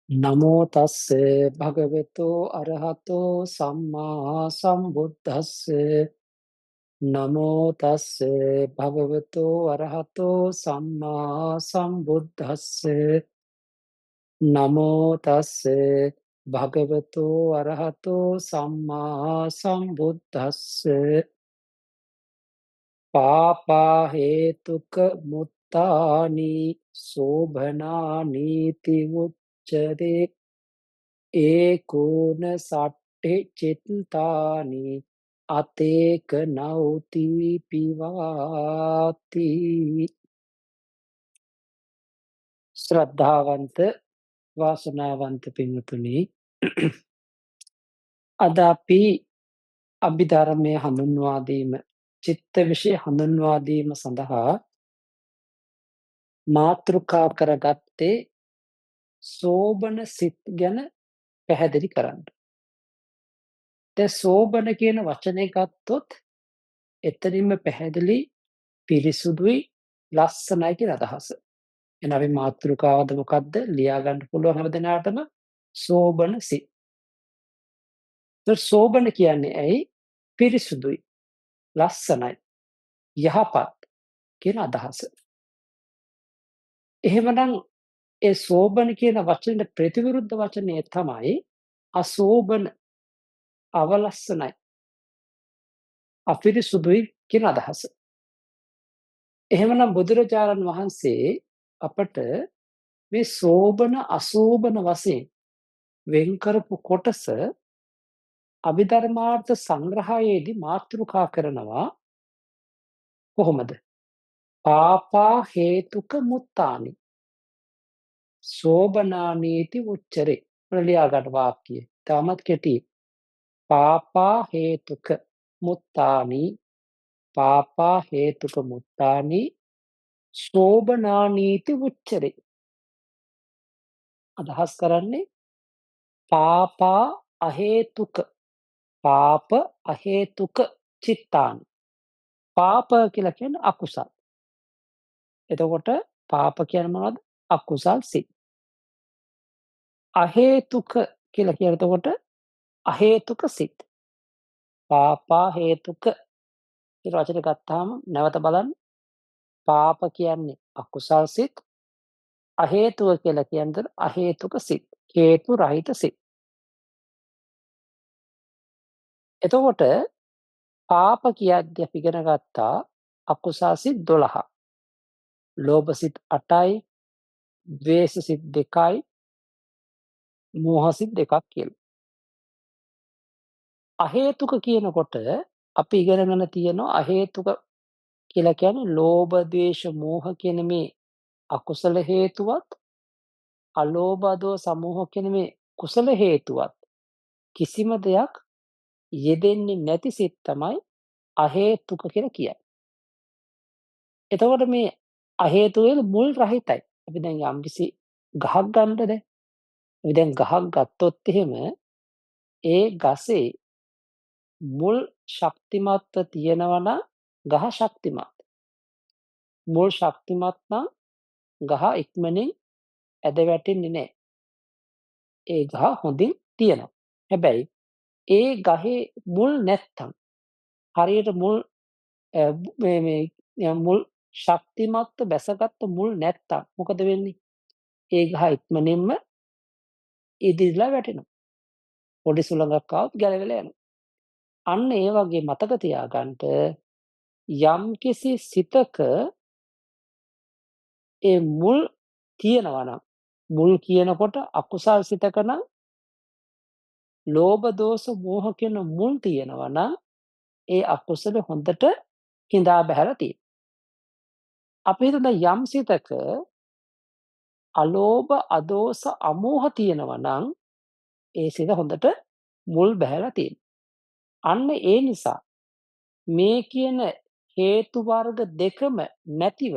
නමෝ තස්සේ භගවතු අරහතෝ සම්මා සම්බුද්දස්සේ නමෝ තස්සේ භගවතු අරහතෝ සම්මා සම්බුද්දස්සේ නමෝ තස්සේ භගවතු අරහතෝ සම්මා සම්බුද්දස්සේ පාපා හේතුක මුත්තානි සෝභනානි තිඋච්චරේ ඒකෝන සට්ඨේ චිත්තානි අතේක නෞති පිවාති ශ්‍රද්ධාවන්ත වාසනාවන්ත පින්වතුනි අද අපි අභිධර්මය හඳුන්වා දීම චිත්ත විෂය හඳුන්වා දීම සඳහා මාතෘකා කරගත්තේ සෝබන සිත් ගැන පැහැදිලි කරන්න. දැන් සෝබන කියන වචනේ ගත්තොත් එතනින්ම පැහැදිලි පිරිසුදුයි ලස්සනයි කියන අදහස. එහෙනම් අපි මාතෘකාවද මොකද්ද? ලියා ගන්න පුළුවන් හැමදෙනාටම සෝබන සිත්. සෝබන කියන්නේ ඇයි? පිරිසුදුයි, ලස්සනයි, යහපත් කියන අදහස. එහෙමනම් ඒ සෝබන කියන වචනේ ප්‍රතිවිරුද්ධ වචනේ තමයි අසෝබන, අවලස්සනයි, අපිරිසුදුයි කියන අදහස. එහෙමනම් බුදුරජාණන් වහන්සේ අපට මේ සෝබන අසෝබන වශයෙන් වෙන් කරපු කොටස අභිධර්මාර්ථ සංග්‍රහයේදී මාතෘකා කරනවා කොහොමද? පාපා හේතුක මුත්තානි සෝබනානීති උච්චරේ. ලියා ගන්න වාක්‍යය. තාමත් කෙටි. පාපා හේතුක මුත්තානි පාපා හේතුක මුත්තානි සෝබනානීති උච්චරේ. අදහස් කරන්නේ පාපා අහේතුක පාප අහේතුක චිත්තානි. පාප කියලා කියන්නේ අකුසල්. එතකොට පාප කියන්නේ මොනවද? අකුසල් සිත්. අහේතුක කියලා කියන්නේ එතකොට අහේතුක සිත්. පාපා හේතුක කියලා වචනේ ගත්තාම නැවත බලන්න. පාප කියන්නේ අකුසල් සිත්. අහේතුක කියලා කියන්නේ අහේතුක සිත්. හේතු රහිත සිත්. එතකොට පාප කියද්දී අපි ඉගෙන ගත්තා අකුසල් සිත් 12. ලෝභ සිත් 8යි, ද්වේෂ සිත් 2යි, මෝහ සිත් 2ක් කියලා. අහේතුක කියනකොට අපි ඉගෙනගෙන තියෙනවා අහේතුක කියලා කියන්නේ ලෝභ, ද්වේෂ, මෝහ කියන මේ අකුසල හේතුවත්, අලෝභ, දෝස, මෝහ කියන මේ කුසල හේතුවත් කිසිම දෙයක් යෙදෙන්නේ නැති සිත් තමයි අහේතුක කියලා කියන්නේ. එතකොට මේ අහේතුකේ මුල් රහිතයි. අපි දැන් යම්කිසි ගහක් ගන්නද දැන්. අපි දැන් ගහක් ගත්තොත් එහෙම ඒ ගසේ මුල් ශක්තිමත්ව තියෙනවා නම් ගහ ශක්තිමත්. මුල් ශක්තිමත් නම් ගහ ඉක්මනින් ඇද වැටෙන්නේ නැහැ. ඒ ගහ හොඳින් තියෙනවා. හැබැයි ඒ ගහේ මුල් නැත්තම් හරියට මුල් මුල් ශක්තිමත්ව බැසගත්තු මුල් නැත්තම් මොකද වෙන්නේ? ඒ ගහ ඉක්මනින්ම ඉදිරිලා වැටෙනවා. පොඩි සුළඟක් ආවොත් ගැලවිලා යනවා. අන්න ඒ වගේ මතක තියාගන්න යම්කිසි සිතක ඒ මුල් තියෙනවා නම් මුල් කියනකොට අකුසල් සිතක නම් ලෝභ දෝෂ මෝහ කියන මුල් තියෙනවා නම් ඒ අකුසල හොඳට හිඳා බහැලා තියෙනවා. අපි හිතමු යම් සිතක අලෝභ අදෝස අමෝහ තියෙනවා නම් ඒ සිත හොඳට මුල් බහැලා තියෙනවා. අන්න ඒ නිසා මේ කියන හේතු වර්ග දෙකම නැතිව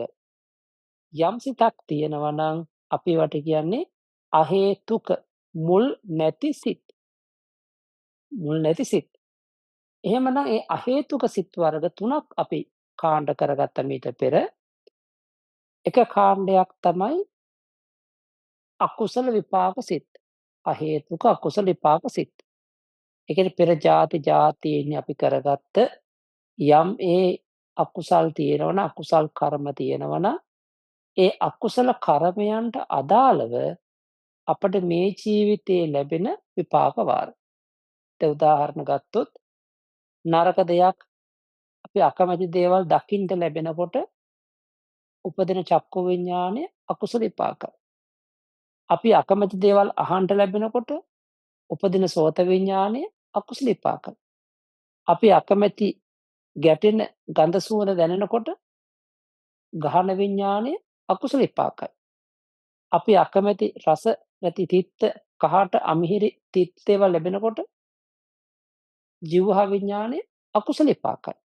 යම් සිතක් තියෙනවා නම් අපි වට කියන්නේ අහේතුක මුල් නැති සිත්. මුල් නැති සිත්. එහෙමනම් ඒ අහේතුක සිත් වර්ග තුනක් අපි කාණ්ඩ කරගත්ත මීට පෙර. එක කාණ්ඩයක් තමයි අකුසල විපාක සිත්. අහේතුක අකුසල විපාක සිත්. ඒ කියන්නේ පෙර ජාතීන් අපි කරගත්ත යම් ඒ අකුසල් තියෙනවනම් අකුසල් කර්ම තියෙනවනම් ඒ අකුසල කර්මයන්ට අදාළව අපට මේ ජීවිතයේ ලැබෙන විපාක වාර. දැන් උදාහරණ ගත්තොත් නරක දෙයක් අපි අකමැති දේවල් දකින්න ලැබෙනකොට උපදින චක්කු විඤ්ඤාණය අකුසල විපාකයි. අපි අකමැති දේවල් අහන්න ලැබෙනකොට උපදින සෝත විඤ්ඤාණය අකුසල විපාකයි. අපි අකමැති ගැටෙන ගඳ සුවඳ දැනෙනකොට ගහන විඤ්ඤාණය අකුසල විපාකයි. අපි අකමැති රස නැති තිත්ත කහට අමිහිරි තිත් ඒවා ලැබෙනකොට ජීවහා විඤ්ඤාණය අකුසල විපාකයි.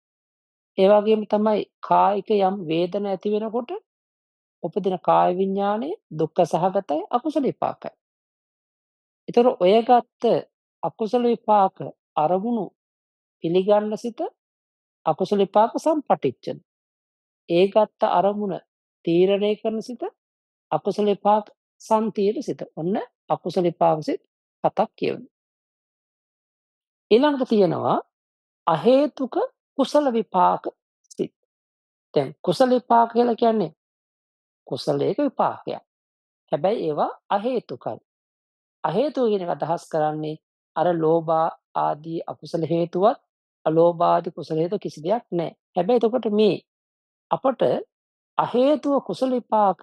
ඒ වගේම තමයි කායික යම් වේදන ඇති වෙනකොට උපදින කාය විඤ්ඤාණය දුක්ඛ සහගතයි අකුසල විපාකයි. ඒතර ඔය ගත්ත අකුසල විපාක අරමුණු පිළිගන්න සිත අකුසල විපාක සම්පටිච්ඡන. ඒ ගත්ත අරමුණ තීරණය කරන සිත අකුසල විපාක සංතීර්ණ සිත. ඔන්න අකුසල විපාක සිත 7ක් කියවෙනවා. ඊළඟට තියෙනවා අහේතුක කුසල විපාක සිත්. දැන් කුසල විපාක කියලා කියන්නේ කුසලයක විපාකයක්. හැබැයි ඒවා අහේතුකයි. අහේතුක කියන එක අදහස් කරන්නේ අර ලෝභ ආදී අකුසල හේතුවත් අලෝභ ආදී කුසල හේතු කිසි දෙයක් නැහැ. හැබැයි එතකොට මේ අපට අහේතුක කුසල විපාක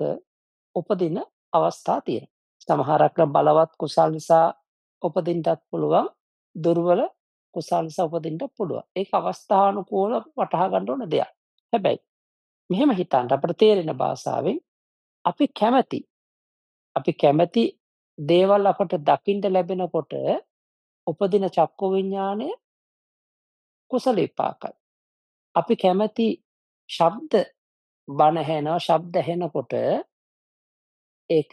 උපදින අවස්ථා තියෙනවා. සමහරක් බලවත් කුසල් නිසා උපදින්නත් පුළුවන්. දුර්වල කුසල් නිසා උපදින්නත් පුළුවන්. ඒක අවස්ථානුකූලව වටහා ගන්න ඕන දෙයක්. හැබැයි මෙහෙම හිතන්න අපිට තේරෙන භාෂාවෙන් අපි කැමැති දේවල් අපට දකින්න ලැබෙනකොට උපදින චක්කු විඤ්ඤාණය කුසල විපාකයි. අපි කැමැති ශබ්ද බණ ඇහෙනවා ශබ්ද ඇහෙනකොට ඒක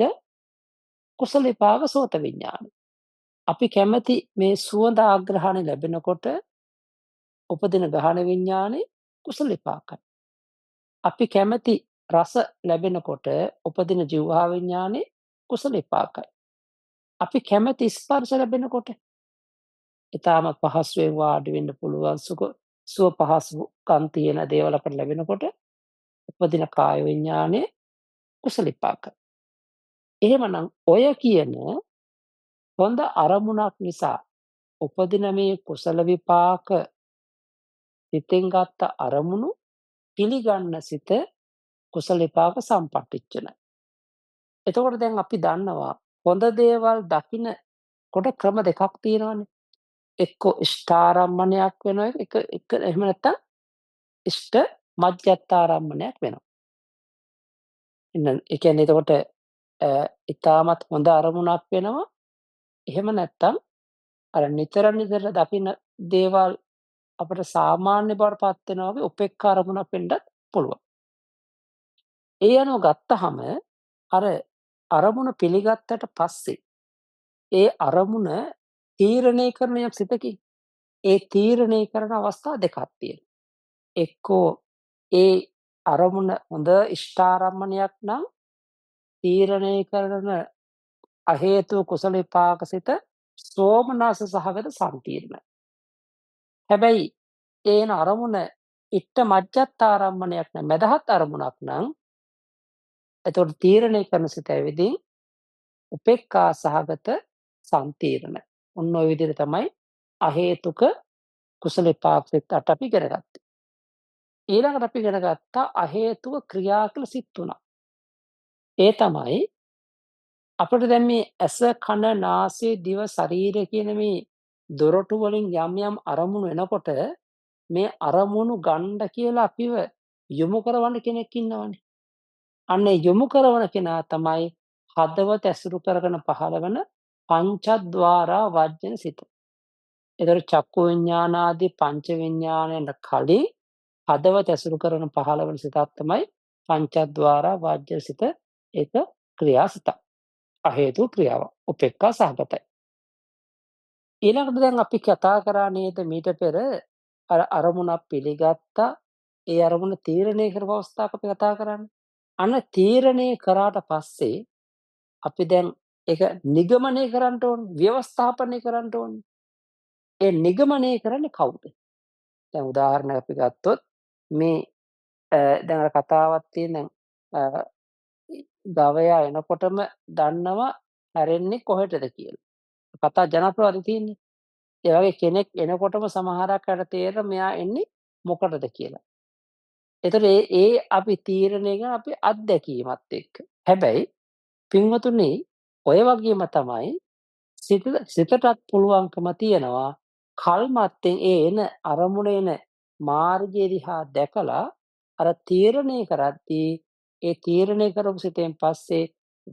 කුසල විපාක සෝත විඤ්ඤාණය. අපි කැමැති මේ සුවඳ ආග්‍රහණය ලැබෙනකොට උපදින ගහන විඤ්ඤාණය කුසල විපාකයි. අපි කැමැති රස ලැබෙනකොට උපදින ජීවහා විඤ්ඤාණය කුසල විපාකයි. අපි කැමැති ස්පර්ශ ලැබෙනකොට ඊටමත් පහසුවෙන් වාඩි වෙන්න පුළුවන් සුව පහසුකම් තියෙන දේවල් අපට ලැබෙනකොට උපදින කාය විඤ්ඤාණය කුසල විපාකයි. එහෙමනම් ඔය කියන හොඳ අරමුණක් නිසා උපදින මේ කුසල විපාක සිතෙන් ගත්ත අරමුණු පිළිගන්න සිත කුසල විපාක සම්පටිච්ඡනයි. එතකොට දැන් අපි දන්නවා හොඳ දේවල් දකින්නකොට ක්‍රම දෙකක් තියෙනවානේ. එක්කෝ ඉෂ්ඨාරම්මණයක් වෙනවා එක එහෙම නැත්නම් ඉෂ්ඨ මධ්‍යස්ථාරම්මණයක් වෙනවා. ඒ කියන්නේ එතකොට ඊටමත් හොඳ අරමුණක් වෙනවා. එහෙම නැත්නම් අර නිතර දකින්න දේවල් අපිට සාමාන්‍ය බවට පත් වෙනවා වගේ උපේක්ඛා අරමුණක් වෙන්නත් පුළුවන්. ඒ අනුව ගත්තහම අර අරමුණ පිළිගත්තට පස්සේ ඒ අරමුණ තීරණය කරන යම් සිතකින් ඒ තීරණය කරන අවස්ථා දෙකක් තියෙනවා. එක්කෝ ඒ අරමුණ හොඳ ඉෂ්ඨාරම්මණයක් නම් තීරණය කරන අහේතුක කුසල විපාක සිත සෝමනස්ස සහගත සංකීර්ණයි. හැබැයි ඒන අරමුණ ඉෂ්ඨ මජ්ජත්තාරම්මණයක් නම් මදහත් අරමුණක් නම් එතකොට තීරණය කරන සිත ඇවිදින් උපේක්ඛා සහගත සංතීර්ණ. ඔන්න ඔය විදිහට තමයි අහේතුක කුසල විපාක සිත අපි ඉගෙන ගත්තේ. ඊළඟට අපි ඉගෙන ගත්තා අහේතුක ක්‍රියා කියලා සිත් තුනක්. ඒ තමයි අපිට දැන් මේ ඇස කන නාසය දිව ශරීරය කියන මේ දොරටු වලින් යම් අරමුණු එනකොට මේ අරමුණු ගන්න කියලා අපිව යොමු කරවන්න කෙනෙක් ඉන්නවනේ. අන්න ඒ යොමු කරවන කෙනා තමයි හදවත ඇසුරු කරගෙන පහළවන පංචද්වාරා වජ්ජන සිත. ඒතර චක්කු විඤ්ඤාණාදී පංච විඤ්ඤාණයට කලින් හදවත ඇසුරු කරන පහළවන සිතක් තමයි පංචද්වාරා වජ්ජන සිත. ඒක ක්‍රියාසිතක්. අහේතුක ක්‍රියාවක්. උපේක්ඛා සහගතයි. ඊළඟට දැන් අපි කතා කරා නේද මීට පෙර අර අරමුණක් පිළිගත්තා. ඒ අරමුණ තීරණය කරපු අවස්ථාවක අපි කතා කරන්නේ. අන්න තීරණය කරාට පස්සේ අපි දැන් ඒක නිගමනය කරන්න ඕනේ, ව්‍යවස්ථාපනය කරන්න ඕනේ. ඒ නිගමනය කරන්නේ කවුද? දැන් උදාහරණයක් අපි ගත්තොත් මේ දැන් අර කතාවක් තියෙන දැන් ගවයා එනකොටම දන්නවා හැරෙන්නේ කොහෙටද කියලා. කතා ජනප්‍රවාදේ තියෙන්නේ. ඒ වගේ කෙනෙක් එනකොටම සමහරක් අයට තේරෙනවා මෙයා එන්නේ මොකටද කියලා. ඒතර ඒ අපි තීරණය කරන අපේ අත්දැකීමත් එක්ක. හැබැයි පින්වතුනි ඔය වගේම තමයි සිතටත් පුළුවන්කම තියෙනවා කල්මත්තෙන් ඒ එන අරමුණ එන මාර්ගය දිහා දැකලා අර තීරණය කරද්දී ඒ තීරණය කරපු සිතෙන් පස්සේ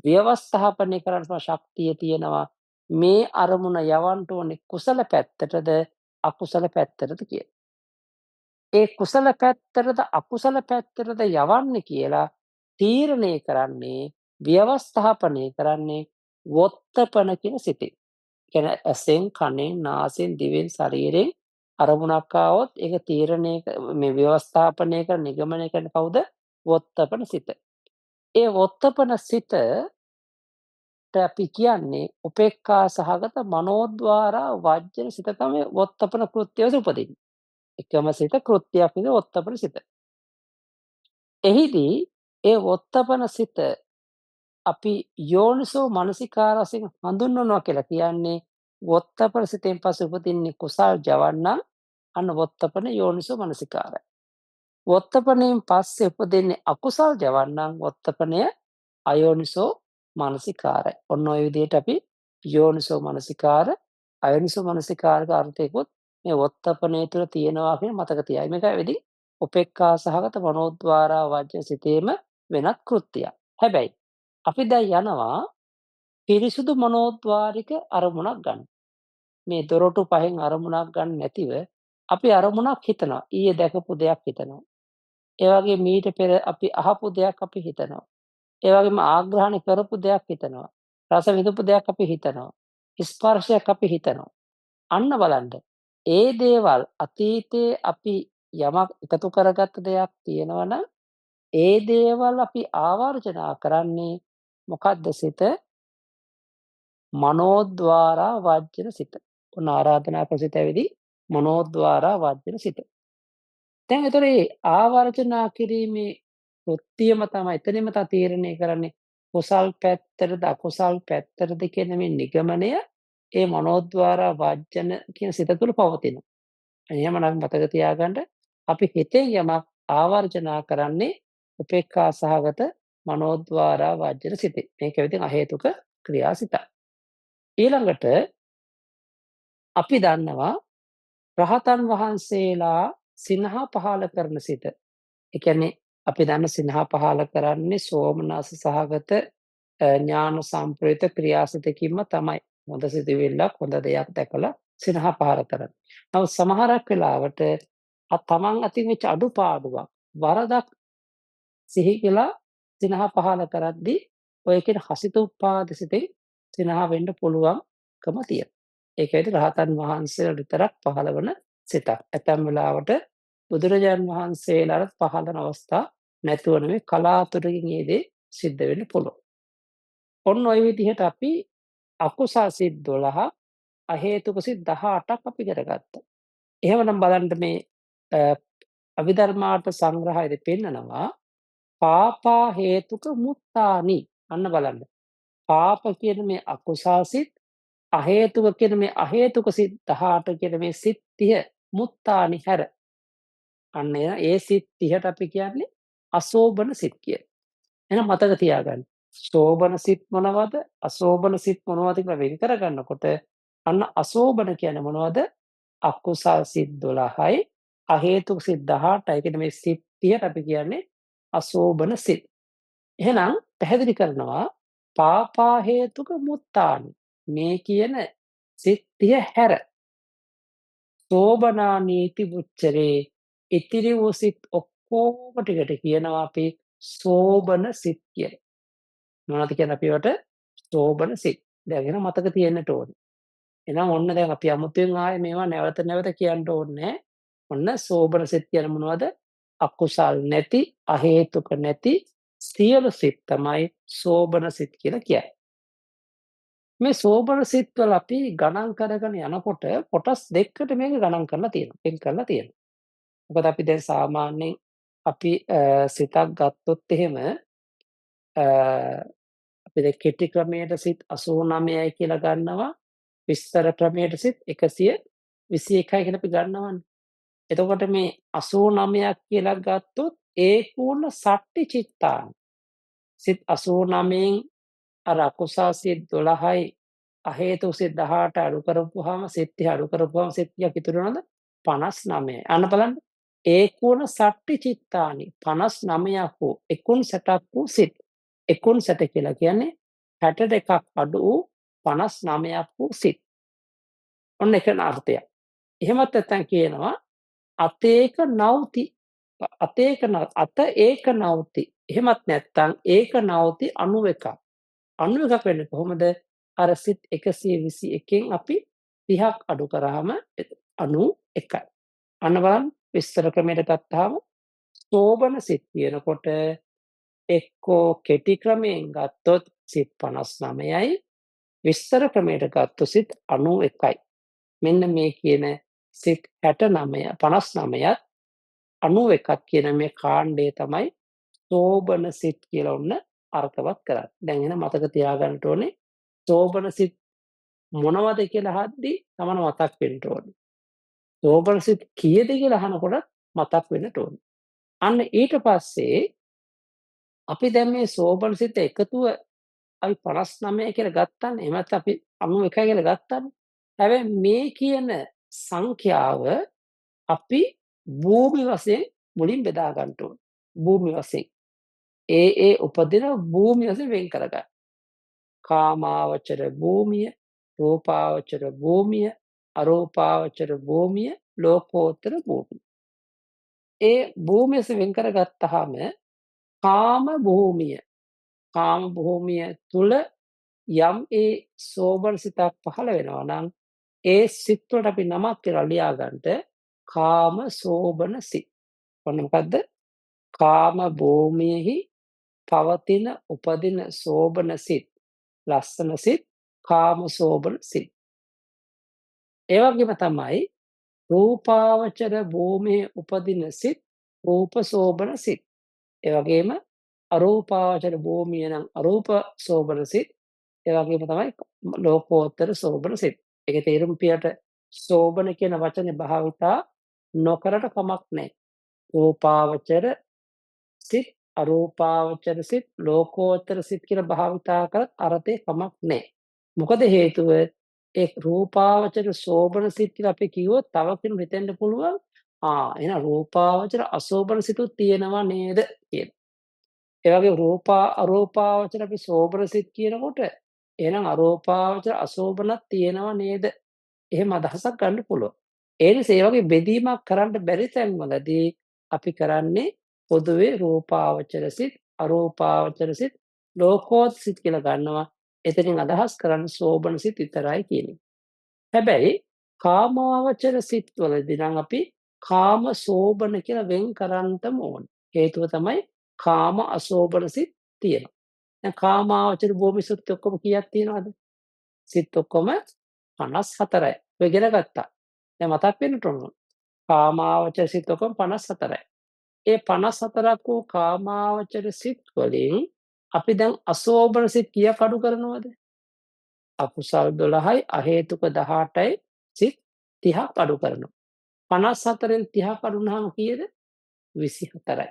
ව්‍යවස්ථාපනය කරන්න ශක්තිය තියෙනවා මේ අරමුණ යවන්න ඕනේ කුසල පැත්තටද අකුසල පැත්තටද කියලා. ඒ කුසල පැත්තටද අකුසල පැත්තටද යවන්නේ කියලා තීරණය කරන්නේ ව්‍යවස්ථාපනය කරන්නේ වොත්තපන කියන සිතෙන්. කියන්නේ ඇසෙන්, කනෙන්, නාසයෙන්, දිවෙන්, ශරීරයෙන් අරමුණක් ආවොත් ඒක තීරණය මේ ව්‍යවස්ථාපනය කරන නිගමනය කරන කවුද? වොත්තපන සිත. ඒ වොත්තපන සිතට අපි කියන්නේ උපේක්ඛා සහගත මනෝද්වාරා වජ්ජන සිත තමයි වොත්තපන කෘත්‍යවල උපදින්නේ. එකම සිත කෘත්‍යයක් විදිහට වොත්තපන සිත. එහිදී ඒ වොත්තපන සිත අපි යෝනිසෝ මනසිකාර වශයෙන් හඳුන්වනවා කියලා කියන්නේ වොත්තපන සිතෙන් පස්සේ උපදින්නේ කුසල් ජවන්න අන්න වොත්තපන යෝනිසෝ මනසිකාරය. වොත්තපනයෙන් පස්සේ උපදින්නේ අකුසල් ජවන්නම් වොත්තපනය අයෝනිසෝ මනසිකාරය. ඔන්න ඔය විදිහට අපි යෝනිසෝ මනසිකාර අයෝනිසෝ මනසිකාරක අර්ථයකුත් මේ වොත්තපනය තුළ තියෙනවා කියන මතක තියාගන්න. මේක වෙදී උපේක්ඛා සහගත මනෝද්වාරා වජ්‍ය සිතේම වෙනත් කෘත්‍යයක්. හැබැයි අපි දැන් යනවා පිරිසුදු මනෝද්වාරික අරමුණක් ගන්න. මේ දොරටු පහෙන් අරමුණක් ගන්න නැතිව අපි අරමුණක් හිතනවා. ඊයේ දැකපු දෙයක් හිතනවා. ඒ වගේ මීට පෙර අපි අහපු දෙයක් අපි හිතනවා. ඒ වගේම ආග්‍රහණය කරපු දෙයක් හිතනවා. රස විඳපු දෙයක් අපි හිතනවා. ස්පර්ශයක් අපි හිතනවා. අන්න බලන්න. ඒ දේවල් අතීතයේ අපි යමක් එකතු කරගත්ත දෙයක් තියෙනවා නම් ඒ දේවල් අපි ආවර්ජනා කරන්නේ මොකද්ද සිත? මනෝද්වාරා වජ්ජන සිත. ඔන්න ආරාධනා කළ සිත ඇවිදී මනෝද්වාරා වජ්ජන සිත. දැන් ඒතර ඒ ආවර්ජනා කිරීමේ කෘත්‍යම තමයි එතනම තීරණය කරන්නේ කුසල් පැත්තටද අකුසල් පැත්තටද කියන මේ නිගමනය ඒ මනෝද්වාරා වජ්ජන කියන සිත තුළ පවතිනවා. එහෙමනම් මතක තියාගන්න අපි හිතෙන් යමක් ආවර්ජනා කරන්නේ උපේක්ඛා සහගත මනෝද්වාරා වජ්ජන සිතේ. මේක විදිහින් අහේතුක ක්‍රියාසිතක්. ඊළඟට අපි දන්නවා රහතන් වහන්සේලා සිනහ පහල කරන සිත. ඒ කියන්නේ අපි දන්න සිනහ පහල කරන්නේ සෝමනස්ස සහගත ඥාන සම්ප්‍රයුක්ත ක්‍රියාසිතකින්ම තමයි. හොඳ සිතුවිල්ලක් හොඳ දෙයක් දැකලා සිනහ පහල කරන්නේ. නමුත් සමහරක් වෙලාවට තමන් අතින් වෙච්ච අඩුපාඩුවක් වරදක් සිහි කළා සිනහ පහල කරද්දී ඔය කියන හසිතුප්පාද සිතේ සිනහ වෙන්න පුළුවන්කම තියෙනවා. ඒකයි රහතන් වහන්සේලා විතරක් පහළවන සිතක්. ඇතැම් වෙලාවට බුදුරජාන් වහන්සේලාට පහළන අවස්ථා නැතුව නෙවෙයි කලාතුරකින් මේ දේ සිද්ධ වෙන්න පුළුවන්. ඔන්න ඔය විදිහට අපි අකුසල් සිත් 12 අහේතුක සිත් 18ක් අපි කරගත්තා. එහෙමනම් බලන්න මේ අභිධර්මාර්ථ සංග්‍රහයේදී පෙන්නනවා පාපා හේතුක මුත්තානි. අන්න බලන්න. පාප කියන මේ අකුසල් සිත් අහේතුක කියන මේ අහේතුක සිත් 18 කියන මේ සිත් 30 මුත්තානි හැර. අන්න ඒ සිත් 30ට අපි කියන්නේ අසෝබන සිත් කියලා. එහෙනම් මතක තියාගන්න. සෝබන සිත් මොනවද? අසෝබන සිත් මොනවද කියලා වෙන් කරගන්නකොට අන්න අසෝබන කියන්නේ මොනවද? අකුසල් සිත් 12යි අහේතුක සිත් 18යි. කියන මේ සිත් 30ට අපි කියන්නේ අසෝබන සිත්. එහෙනම් පැහැදිලි කරනවා පාපා හේතුක මුත්තානි. මේ කියන සිත් 30 හැර සෝබනා නීති මුච්චරේ ඉතිරි වූ සිත් ඔක්කොම ටිකට කියනවා අපි සෝබන සිත් කියලා. මොනවද කියන්නේ අපි ඒවට සෝබන සිත්. දැන් එහෙනම් මතක තියෙන්නට ඕනේ. එහෙනම් ඔන්න දැන් අපි අමුතුවෙන් ආයේ මේවා නැවත නැවත කියන්න ඕනේ. ඔන්න සෝබන සිත් කියන්නේ මොනවද? අකුසල් නැති, අහේතුක නැති සියලු සිත් තමයි සෝබන සිත් කියලා කියන්නේ. මේ සෝබන සිත්වල අපි ගණන් කරගෙන යනකොට කොටස් දෙකකට මේක ගණන් කරලා තියෙනවා. වෙන් කරලා තියෙනවා. මොකද අපි දැන් සාමාන්‍යයෙන් අපි සිතක් ගත්තොත් එහෙම අපි දැන් කෙටි ක්‍රමයට සිත් 89යි කියලා ගන්නවා. විස්තර ක්‍රමයට සිත් 121යි කියලා අපි ගන්නවනේ. එතකොට මේ 89ක් කියලා ගත්තොත් ඒකෝන සට්ටි චිත්තාන. සිත් 89න් අර අකුසල් සිත් 12යි අහේතුක සිත් 18 අඩු කරපුවාම සිත් 30 අඩු කරපුවාම සිත් 30ක් ඉතුරු වෙනවද? 59යි. අන්න බලන්න. ඒකෝන සට්ටි චිත්තානි 59ක් වූ එකුන් සැටක් වූ සිත්. එකුන් සැට කියලා කියන්නේ 62ක් අඩු වූ 59ක් වූ සිත්. ඔන්න එක අර්ථයක්. එහෙමත් නැත්නම් කියනවා අතේක නවති අත ඒක නවති. එහෙමත් නැත්නම් ඒක නවති 91ක්. 91ක් වෙන්නේ කොහොමද? අර සිත් 121න් අපි 30ක් අඩු කරාම 91යි. අන්න බලන්න විස්තර ක්‍රමයට ගත්තාම සෝබන සිත් කියනකොට එක්කෝ කෙටි ක්‍රමයෙන් ගත්තොත් සිත් 59යි විස්තර ක්‍රමයට ගත්තොත් සිත් 91යි. මෙන්න මේ කියන සිත් 69 59ත් 91ක් කියන මේ කාණ්ඩය තමයි සෝබන සිත් කියලා ඔන්න අර්ථවත් කරන්නේ. දැන් එහෙනම් මතක තියාගන්න ඕනේ සෝබන සිත් මොනවද කියලා අහද්දී තමන මතක් වෙන්න ඕනේ. සෝබන සිත් කීයද කියලා අහනකොට මතක් වෙන්න ඕනේ. අන්න ඊට පස්සේ අපි දැන් මේ සෝබන සිත් එකතුව අපි 59 කියලා ගත්තානේ. එහෙම නැත්නම් අපි 91 කියලා ගත්තානේ. හැබැයි මේ කියන සංඛ්‍යාව අපි භූමි වශයෙන් මුලින් බෙදා ගන්න ඕනේ. භූමි වශයෙන්. ඒ උපදින භූමි වශයෙන් වෙන් කරගන්න. කාමාවචර භූමිය, රූපාවචර භූමිය, අරූපාවචර භූමිය, ලෝකෝත්තර භූමිය. ඒ භූමිය වශයෙන් වෙන් කරගත්තාම කාම භූමිය තුල යම් ඒ සෝබන සිතක් පහළ වෙනවා නම් ඒ සිත් වලට අපි නමක් කියලා ලියා ගන්නට කාම සෝබන සිත්. ඔන්න මොකද්ද? කාම භූමියෙහි පවතින උපදින සෝබන සිත්. ලස්සන සිත් කාම සෝබන සිත්. ඒ වගේම තමයි රූපාවචර භූමියේ උපදින සිත් රූප සෝබන සිත්. ඒ වගේම අරූපාවචර භූමිය නම් අරූප සෝබන සිත්. ඒ වගේම තමයි ලෝකෝත්තර සෝබන සිත්. ඒකේ තේරුම පියට සෝබන කියන වචනේ භාවිතා නොකරට කමක් නැහැ. රූපාවචර සිත්, අරූපාවචර සිත්, ලෝකෝත්තර සිත් කියලා භාවිතා කරත් අර්ථේ කමක් නැහැ. මොකද හේතුව ඒ රූපාවචර සෝබන සිත් කියලා අපි කිව්වොත් තව කෙනෙකුට හිතෙන්න පුළුවන් එහෙනම් රූපාවචර අසෝබන සිතුත් තියෙනවා නේද කියලා. ඒ වගේ අරූපාවචර අපි සෝබන සිත් කියනකොට එහෙනම් අරූපාවචර අසෝබනත් තියෙනවා නේද? එහෙම අදහසක් ගන්න පුළුවන්. ඒ නිසා ඒ වගේ බෙදීමක් කරන්න බැරි තැන්වලදී අපි කරන්නේ පොදුවේ රූපාවචර සිත්, අරූපාවචර සිත්, ලෝකෝත්තර සිත් කියලා ගන්නවා. එතනින් අදහස් කරන්නේ සෝබන සිත් විතරයි කියන එක. හැබැයි කාමාවචර සිත් වලදී නම් අපි කාම සෝබන කියලා වෙන් කරන්නටම ඕනේ. හේතුව තමයි කාම අසෝබන සිත් තියෙනවා. දැන් කාමාවචර භූමි සිත් ඔක්කොම කීයක් තියෙනවද? සිත් ඔක්කොම 54යි. ඔය ඉගෙන ගත්තා. දැන් මතක් වෙන්නට ඕන. කාමාවචර සිත් ඔක්කොම 54යි. ඒ 54ක් වූ කාමාවචර සිත් වලින් අපි දැන් අසෝබන සිත් කීයක් අඩු කරනවද? අකුසල් 12යි අහේතුක 18යි සිත් 30ක් අඩු කරනවා. 54න් 30ක් අඩු වුණාම කීයද? 24යි.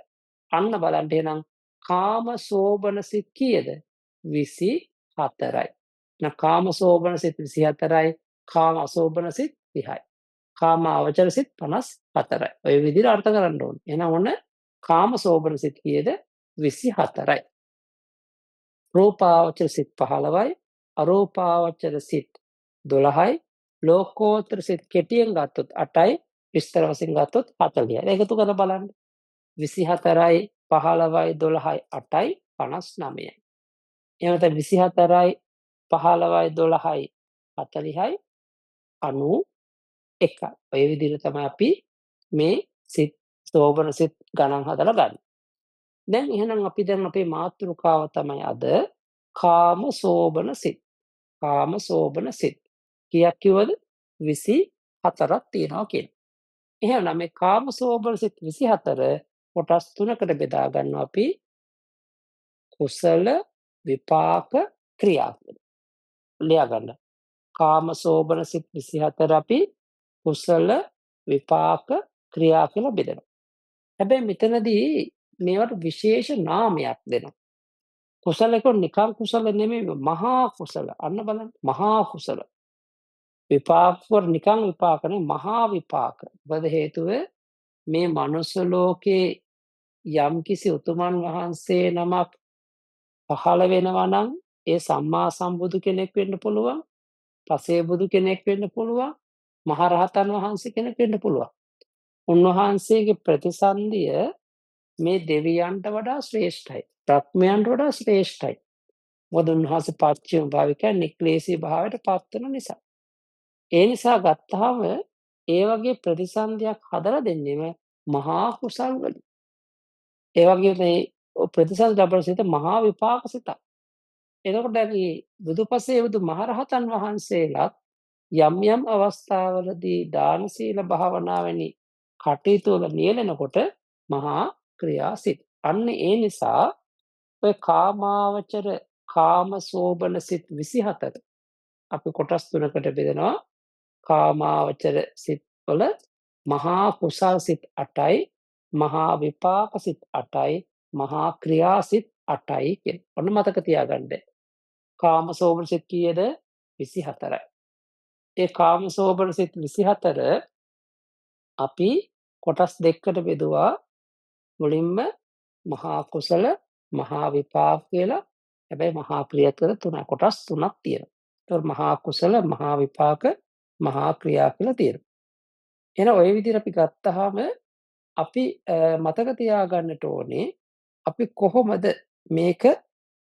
අන්න බලන්න එහෙනම් කාම සෝබන සිත් කීයද? 24යි. එහෙනම් කාම සෝබන සිත් 24යි, කාම අසෝබන සිත් 30යි. කාම අවචර සිත් 54යි. ඔය විදිහට අර්ථ කරන්න ඕනේ. එහෙනම් ඔන්න කාම සෝබන සිත් කීයද? 24යි. රූපාවචර සිත් 15යි, අරූපාවචර සිත් 12යි, ලෝකෝත්තර සිත් කෙටියෙන් ගත්තොත් 8යි, විස්තර වශයෙන් ගත්තොත් 40යි. එකතු කරලා බලන්න. 24යි, 15යි, 12යි, 8යි, 59යි. එහෙම නැත්නම් 24යි, 15යි, 12යි, 40යි, 91යි. ඔය විදිහට තමයි අපි මේ සිත් සෝබන සිත් ගණන් හදලා ගන්න. දැන් එහෙනම් අපි දැන් අපේ මාතෘකාව තමයි අද කාම සෝබන සිත්. කාම සෝබන සිත්. කීයක් කිව්වද? 24ක් තියෙනවා කියලා. එහෙනම් මේ කාම සෝබන සිත් 24 කොටස් 3කට බෙදා ගන්නවා අපි. කුසල, විපාක, ක්‍රියා කියලා. ලියා ගන්න. කාම සෝබන සිත් 24 අපි කුසල, විපාක, ක්‍රියා කියලා බෙදනවා. හැබැයි මෙතනදී මේවට විශේෂ නාමයක් දෙනවා. කුසල කිව්වොත් නිකං කුසල නෙමෙයි මහා කුසල. අන්න බලන්න මහා කුසල. විපාක කිව්වොත් නිකං විපාක නෙමෙයි මහා විපාක. මොකද හේතුව මේ මනුස්ස ලෝකේ යම්කිසි උතුමන් වහන්සේ නමක් පහළ වෙනවා නම් ඒ සම්මා සම්බුදු කෙනෙක් වෙන්න පුළුවන්, පසේ බුදු කෙනෙක් වෙන්න පුළුවන්, මහරහතන් වහන්සේ කෙනෙක් වෙන්න පුළුවන්. උන්වහන්සේගේ ප්‍රතිසන්දිය මේ දෙවියන්ට වඩා ශ්‍රේෂ්ඨයි. බ්‍රහ්මයන්ට වඩා ශ්‍රේෂ්ඨයි. මොකද උන්වහන්සේ පච්චේම භාවිකයන් නික්ලේශී භාවයට පත් වෙන නිසා. ඒ නිසා ගත්තාම ඒ වගේ ප්‍රතිසන්දියක් හදලා දෙන්නෙම මහා කුසල් වලින්. ඒ වගේම මේ ප්‍රතිසන්දි ලබන සිත මහා විපාක සිතක්. එතකොට මේ බුදුපසේ බුදු මහරහතන් වහන්සේලාත් යම් යම් අවස්ථාවලදී දාන සීල භාවනා වැනි කටයුතු වල නියැලෙනකොට මහා ක්‍රියාසිත. අන්න ඒ නිසා ඔය කාමාවචර කාම සෝබන සිත් 24 අපි කොටස් තුනකට බෙදනවා. කාමාවචර සිත් වල මහා කුසල් සිත් 8යි, මහා විපාක සිත් 8යි, මහා ක්‍රියා සිත් 8යි කියලා. ඔන්න මතක තියාගන්න. කාම සෝබන සිත් කීයද? 24යි. ඒ කාම සෝබන සිත් 24 අපි කොටස් දෙකකට බෙදුවා. මුලින්ම මහා කුසල, මහා විපාක කියලා. හැබැයි මහා ක්‍රියා කියලා තුනයි. කොටස් තුනක් තියෙනවා. ඒතකොට මහා කුසල, මහා විපාක, මහා ක්‍රියා කියලා තියෙනවා. එහෙනම් ওই විදිහට අපි ගත්තාම අපි මතක තියාගන්නට ඕනේ අපි කොහොමද මේක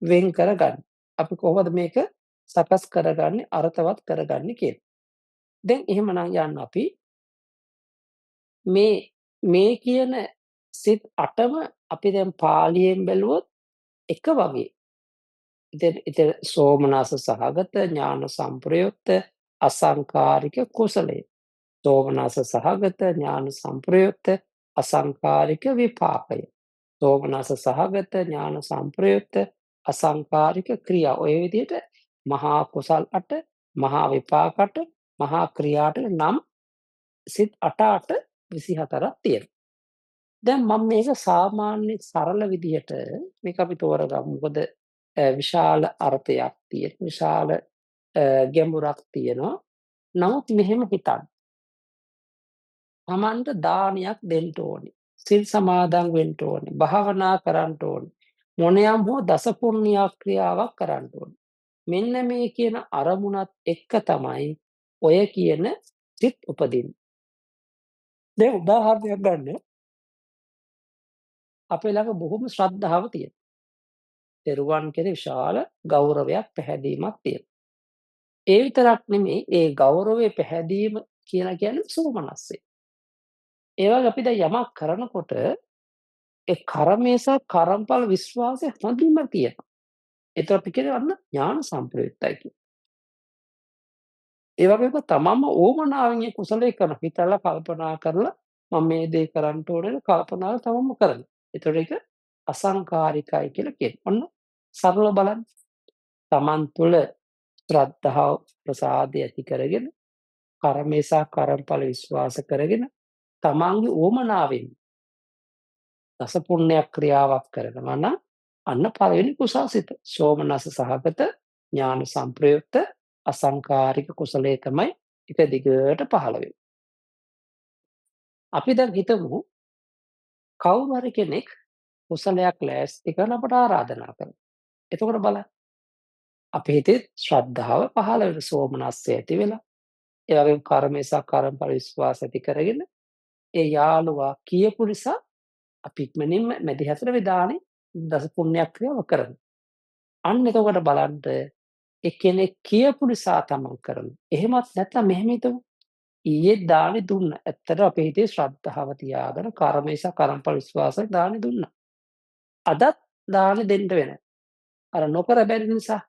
වෙන් කරගන්නේ? අපි කොහොමද මේක සකස් කරගන්නේ, අර්ථවත් කරගන්නේ කියලා. දැන් එහෙමනම් යන්න අපි මේ කියන සිත් 8ම අපි දැන් පාලියෙන් බැලුවොත් එක වගේ. ඉතින් සෝමනස්ස සහගත ඥාන සම්ප්‍රයුක්ත අසංකාරික කුසලයේ. සෝමනස්ස සහගත ඥාන සම්ප්‍රයුක්ත අසංකාරික විපාකය. සෝමනස්ස සහගත ඥාන සම්ප්‍රයුක්ත අසංකාරික ක්‍රියා. ඔය විදිහට මහා කුසල් 8, මහා විපාක 8, මහා ක්‍රියාට නම් සිත් 8 24ක් තියෙනවා. දැන් මම මේක සාමාන්‍ය සරල විදිහට මේක අපි තෝරගමු. මොකද විශාල අර්ථයක් තියෙන, විශාල ගැඹුරක් තියෙනවා. නමුත් මෙහෙම හිතන්න. තමන්ට දානයක් දෙන්න ඕනේ. සිල් සමාදන් වෙන්න ඕනේ. භාවනා කරන්න ඕනේ. මොනියම් හෝ දස පුණ්‍ය ක්‍රියාවක් කරන්න ඕනේ. මෙන්න මේ කියන අරමුණත් එක්ක තමයි ඔය කියන සිත් උපදින්නේ. දැන් උදාහරණයක් ගන්න. අපේ ළඟ බොහොම ශ්‍රද්ධාව තියෙනවා. තෙරුවන් කෙරේ විශාල ගෞරවයක් පැහැදීමක් තියෙනවා. ඒ විතරක් නෙමෙයි ඒ ගෞරවය පැහැදීම කියලා කියන්නේ සෝමනස්සේ. ඒ වගේ අපි දැන් යමක් කරනකොට ඒ කර්මේ සහ කර්මඵල විශ්වාසය හොඳින්ම තියෙනවා. ඒතර අපි කියන්නේ අන්න ඥාන සම්ප්‍රයුක්තයි කියලා. ඒ වගේම තමන්ම ඕමනාවෙන් ඒ කුසලයේ කරන හිතලා කල්පනා කරලා මම මේ දේ කරන්න ඕනේ කල්පනාව තමන්ම කරනවා. ඒතර ඒක අසංකාරිකයි කියලා කියනවා. ඔන්න සරල බලන්න. තමන් තුළ ශ්‍රද්ධාව ප්‍රසාදය ඇති කරගෙන කර්මේ සහ කර්මඵල විශ්වාස කරගෙන තමන්ගේ උවමනාවෙන් දස පුණ්‍ය ක්‍රියාවක් කරනවා නම් අන්න පළවෙනි කුසල්සිත සෝමනස්ස සහගත ඥාන සම්ප්‍රයුක්ත අසංකාරික කුසලයේ තමයි එක දිගට පහළ වෙන්නේ. අපි දැන් හිතමු කවුරු හරි කෙනෙක් කුසලයක් ලෑස්ති කරලා අපට ආරාධනා කරනවා. එතකොට බලන්න අපේ හිතේ ශ්‍රද්ධාව පහළ වෙන සෝමනස්සය ඇති වෙලා ඒ වගේම කර්මේ සහ කර්මඵල විශ්වාස ඇති කරගෙන ඒ යාළුවා කියපු නිසා අපි ඉක්මනින්ම මැදිහතට වේදානේ දස පුණ්‍ය ක්‍රියාව කරනවා. අන්න එතකොට බලන්න ඒ කෙනෙක් කියපු නිසා තමන් කරනවා. එහෙමත් නැත්නම් මෙහෙම හිතමු. ඊයේ දානේ දුන්නා. ඇත්තට අපේ හිතේ ශ්‍රද්ධාව තියාගෙන කර්මේ සහ කර්මඵල විශ්වාසයෙන් දානේ දුන්නා. අදත් දානේ දෙන්න වෙනවා. අර නොකර බැරි නිසා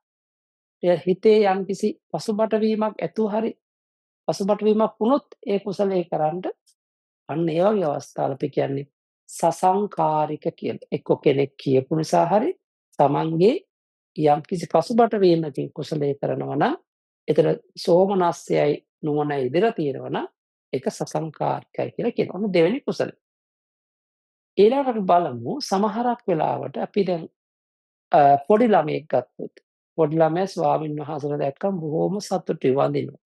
හිතේ යම්කිසි පසුබට වීමක් ඇතුව හරි පසුබට වීමක් වුණොත් ඒ කුසලයේ කරන්ට අන්න ඒ වගේ අවස්ථාවල අපි කියන්නේ සසංකාරික කියලා. එක්ක කෙනෙක් කියපු නිසා හරි තමන්ගේ යම්කිසි පසුබට වීමකින් කුසලයේ කරනවා නම් එතන සෝමනස්සයයි නුවණයි ඉදලා තියෙනවා නම් ඒක සසංකාරිකයි කියලා කියනවා. ඔන්න දෙවෙනි කුසලය. ඊළඟට අපි බලමු සමහරක් වෙලාවට අපි දැන් පොඩි ළමයෙක් ගත්තොත් පොඩි ළමයා ස්වාමින් වහන්සේලා දැක්කම බොහොම සතුටුයි වඳිනවා.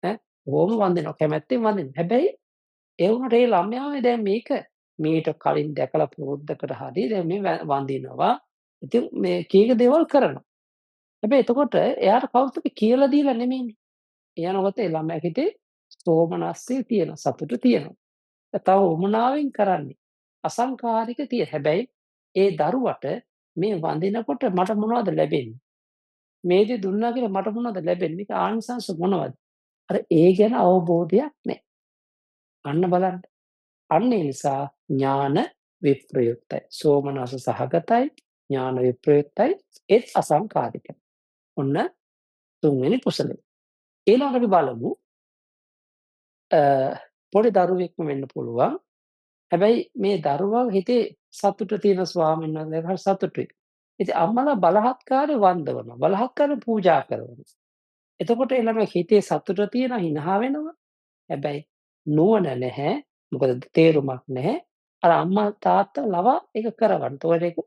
ඈ බොහොම වඳිනවා කැමැත්තෙන් වඳිනවා. හැබැයි ඒ වුණාට ඒ ළමයාම දැන් මේක මීට කලින් දැකලා පුරුද්දකට හරි දැන් මේ වඳිනවා. ඉතින් මේ කීක දේවල් කරනවා. හැබැයි එතකොට එයාට කවුරුත් අපි කියලා දීලා නෙමෙයිනේ. එයානකොට ඒ ළමයාගේ හිතේ සෝමනස්සේ තියෙන සතුට තියෙනවා. තව උමනාවෙන් කරන්නේ. අසංකාරික තියෙන. හැබැයි ඒ දරුවට මේ වඳිනකොට මට මොනවද ලැබෙන්නේ? මේ දේ දුන්නා කියලා මට මොනවද ලැබෙන්නේ? මේක ආනිසංස මොනවද? අර ඒ ගැන අවබෝධයක් නැහැ. අන්න බලන්න. අන්න ඒ නිසා ඥාන විප්‍රයුක්තයි. සෝමනස සහගතයි, ඥාන විප්‍රයුක්තයි, ඒත් අසංකාරිකයි. ඔන්න තුන්වෙනි කුසලය. ඊළඟට අපි බලමු පොඩි දරුවෙක්ම වෙන්න පුළුවන්. හැබැයි මේ දරුවා හිතේ සතුට තියෙන ස්වාමීන් වහන්සේලා සතුටුයි. ඉතින් අම්මලා බලහත්කාරේ වන්දවනවා. බලහත්කාරේ පූජා කරනවා. එතකොට ඒ ළමයා හිතේ සතුට තියෙන හිනහා වෙනවා. හැබැයි නුවණ නැහැ. මොකද තේරුමක් නැහැ. අර අම්මා තාත්තා ලවා ඒක කරවන්න. ඒතකොට ඒක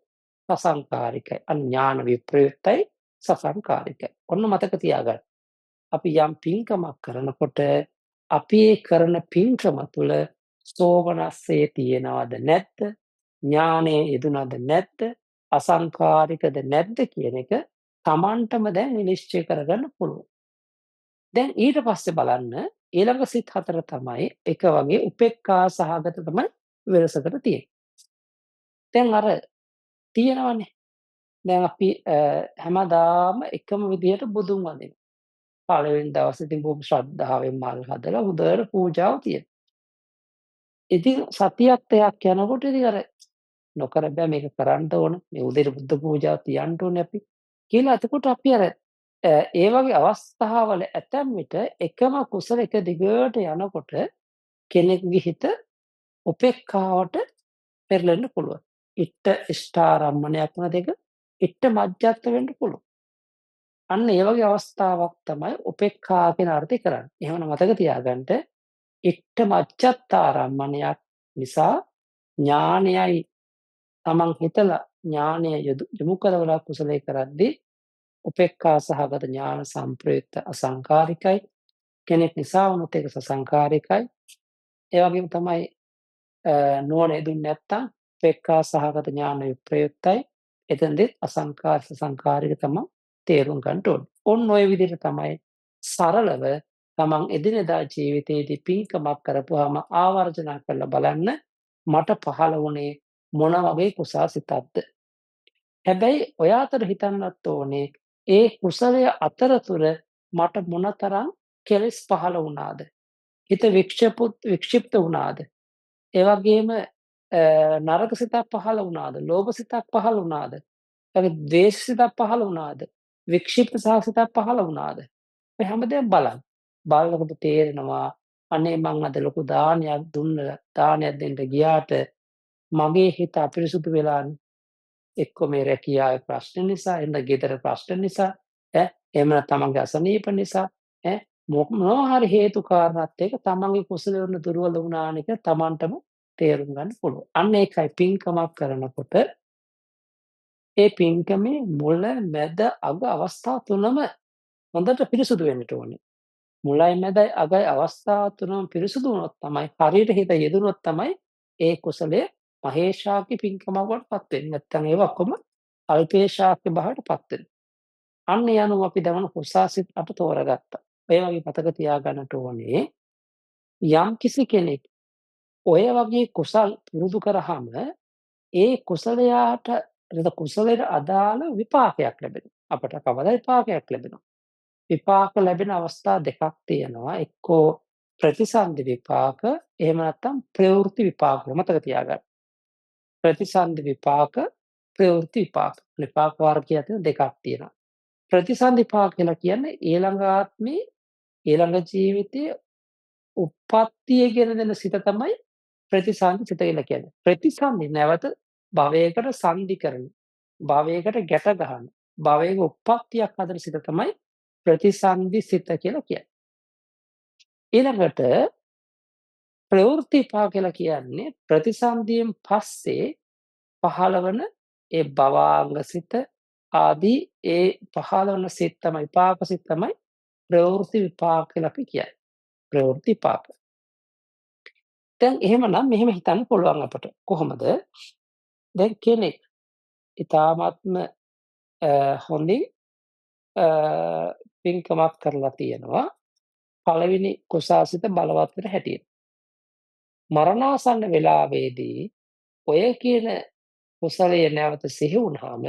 සසංකාරිකයි. අඥාන විප්‍රයුක්තයි සසංකාරිකයි. ඔන්න මතක තියාගන්න. අපි යම් පින්කමක් කරනකොට අපි ඒ කරන පින්කම තුළ සෝමනස්සේ තියෙනවද නැද්ද? ඥානය යෙදුනද නැද්ද? අසංකාරිකද නැද්ද කියන එක Tamanටම දැන් විනිශ්චය කරගන්න පුළුවන්. දැන් ඊට පස්සේ බලන්න ඊළඟ සිත් හතර තමයි එක වගේ උපේක්ඛා සහගත තමයි වෙනසකට තියෙන්නේ. දැන් අර තියෙනවනේ. දැන් අපි හැමදාම එකම විදිහට බුදුන් වඳිනවා. පළවෙනි දවසේ ඉතින් බොහොම ශ්‍රද්ධාවෙන් මල් හදලා හොඳට පූජාව තියෙනවා. ඉතින් සතියක් දෙකක් යනකොට ඉතින් අර නොකර බෑ මේක කරන්න ඕන. මේ උදේට බුද්ධ පූජාව තියන්න ඕනේ අපි කියලා එතකොට අපි අර ඒ වගේ අවස්ථාවල ඇතැම් විට එකම කුසල එක දිගට යනකොට කෙනෙක්ගේ හිත උපේක්ඛාවට පෙරලෙන්න පුළුවන්. ඉත්ත ඉෂ්ඨාරම්මණයක් වන දෙක ඉත්ත මජ්ජත් වෙන්න පුළුවන්. අන්න ඒ වගේ අවස්ථාවක් තමයි උපේක්ඛා කියන අර්ථය කරන්නේ. එහෙමනම් මතක තියාගන්න ඉත්ත මජ්ජත්තාරම්මණයක් නිසා ඥානයයි තමන් හිතලා ඥානය යොමු කරවලා කුසලයේ කරද්දී උපේක්ඛා සහගත ඥාන සම්ප්‍රයුක්ත අසංකාරිකයි කෙනෙක් නිසා වුණොත් ඒක සසංකාරිකයි ඒ වගේම තමයි නුවණ යෙදුන්නේ නැත්තම් උපේක්ඛා සහගත ඥාන විප්‍රයුක්තයි එතෙන්දී අසංකාරික සංකාරික තමයි තේරුම් ගන්න ඕනේ. ඔන්න ඔය විදිහට තමයි සරලව තමන් එදිනෙදා ජීවිතයේදී පින්කමක් කරපුවාම ආවර්ජන කරලා බලන්න මට පහළ වුණේ මොන වගේ කුසාසිතක්ද? හැබැයි ඔය අතර හිතන්නත් ඕනේ ඒ කුසලය අතරතුර මට මොනතරම් කෙලෙස් පහළ වුණාද? හිත වික්ෂිප්ත වුණාද? ඒ වගේම නරක සිතක් පහළ වුණාද? ලෝභ සිතක් පහළ වුණාද? ඊළඟ ද්වේෂ සිතක් පහළ වුණාද? වික්ෂිප්ත සිතක් පහළ වුණාද? මේ හැමදේම බලන්න. බලනකොට තේරෙනවා අනේ මං අද ලොකු දානයක් දානයක් දෙන්න ගියාට මගේ හිත අපිරිසුදු වෙලානේ. එක්ක මේ රැකියාවේ ප්‍රශ්න නිසා, එහෙම ගෙදර ප්‍රශ්න නිසා, එහෙම නැත්නම් තමන්ගේ අසනීප නිසා, මොනවා හරි හේතු කාරණාත් එක්ක තමන්ගේ කුසල වල දුර්වල වුණාන එක තමන්ටම තේරුම් ගන්න පුළුවන්. අන්න ඒකයි පින්කමක් කරනකොට ඒ පින්කමේ මුල, මැද, අග අවස්ථා තුනම හොඳට පිරිසුදු වෙන්නට ඕනේ. මුලයි මැදයි අගයි අවස්ථා තුනම පිරිසුදු වුණොත් තමයි හරියට හිත යෙදුනොත් තමයි ඒ කුසලයේ මහේශාක්‍ය පින්කමක් වඩපත් වෙන්නේ. නැත්නම් ඒවා ඔක්කොම අල්පේශාක්‍ය භාවයට පත් වෙනවා. අන්න ඒ අනුව අපි දවන කුසාසිත අප තෝරගත්තා. ඒ වගේ මතක තියාගන්නට ඕනේ යම්කිසි කෙනෙක් ඔය වගේ කුසල් පුරුදු කරාම ඒ කුසලයාට කුසලයට අදාළ විපාකයක් ලැබෙනවා. අපට කවදා විපාකයක් ලැබෙනවා. විපාක ලැබෙන අවස්ථා දෙකක් තියෙනවා. එක්කෝ ප්‍රතිසන්දි විපාක, එහෙම නැත්නම් ප්‍රවෘත්ති විපාක. මතක තියාගන්න. ප්‍රතිසන්දි විපාක, ප්‍රවෘත්ති විපාක. විපාක වර්ගය දෙකක් තියෙනවා. ප්‍රතිසන්දිපා කියලා කියන්නේ ඊළඟ ආත්මේ ඊළඟ ජීවිතයේ උප්පත්තිය ගෙන දෙන සිත තමයි ප්‍රතිසන්දි සිත කියලා කියන්නේ. ප්‍රතිසන්දි නැවත භවයකට සංදි කරන, භවයකට ගැට ගහන, භවයක උප්පත්තියක් හදන සිත තමයි ප්‍රතිසන්දි සිත කියලා කියන්නේ. ඊළඟට ප්‍රවෘත්තිපා කියලා කියන්නේ ප්‍රතිසන්දියෙන් පස්සේ පහළවන ඒ භවාංග සිත ආදී ඒ පහළවන සිත් තමයි විපාක සිත් තමයි ප්‍රවෘත්ති විපාක කියලා අපි කියන්නේ. ප්‍රවෘත්ති විපාක. දැන් එහෙමනම් මෙහෙම හිතන්න පුළුවන් අපට. කොහොමද? දැන් කෙනෙක් ඊ타මාත්ම හොඳින් අ පින්කමක් කරලා තියෙනවා. පළවෙනි කුසාසිත බලවත් වෙන හැටියට. මරණාසන්න වෙලාවේදී ඔය කියන කුසලය නැවත සිහි වුණාම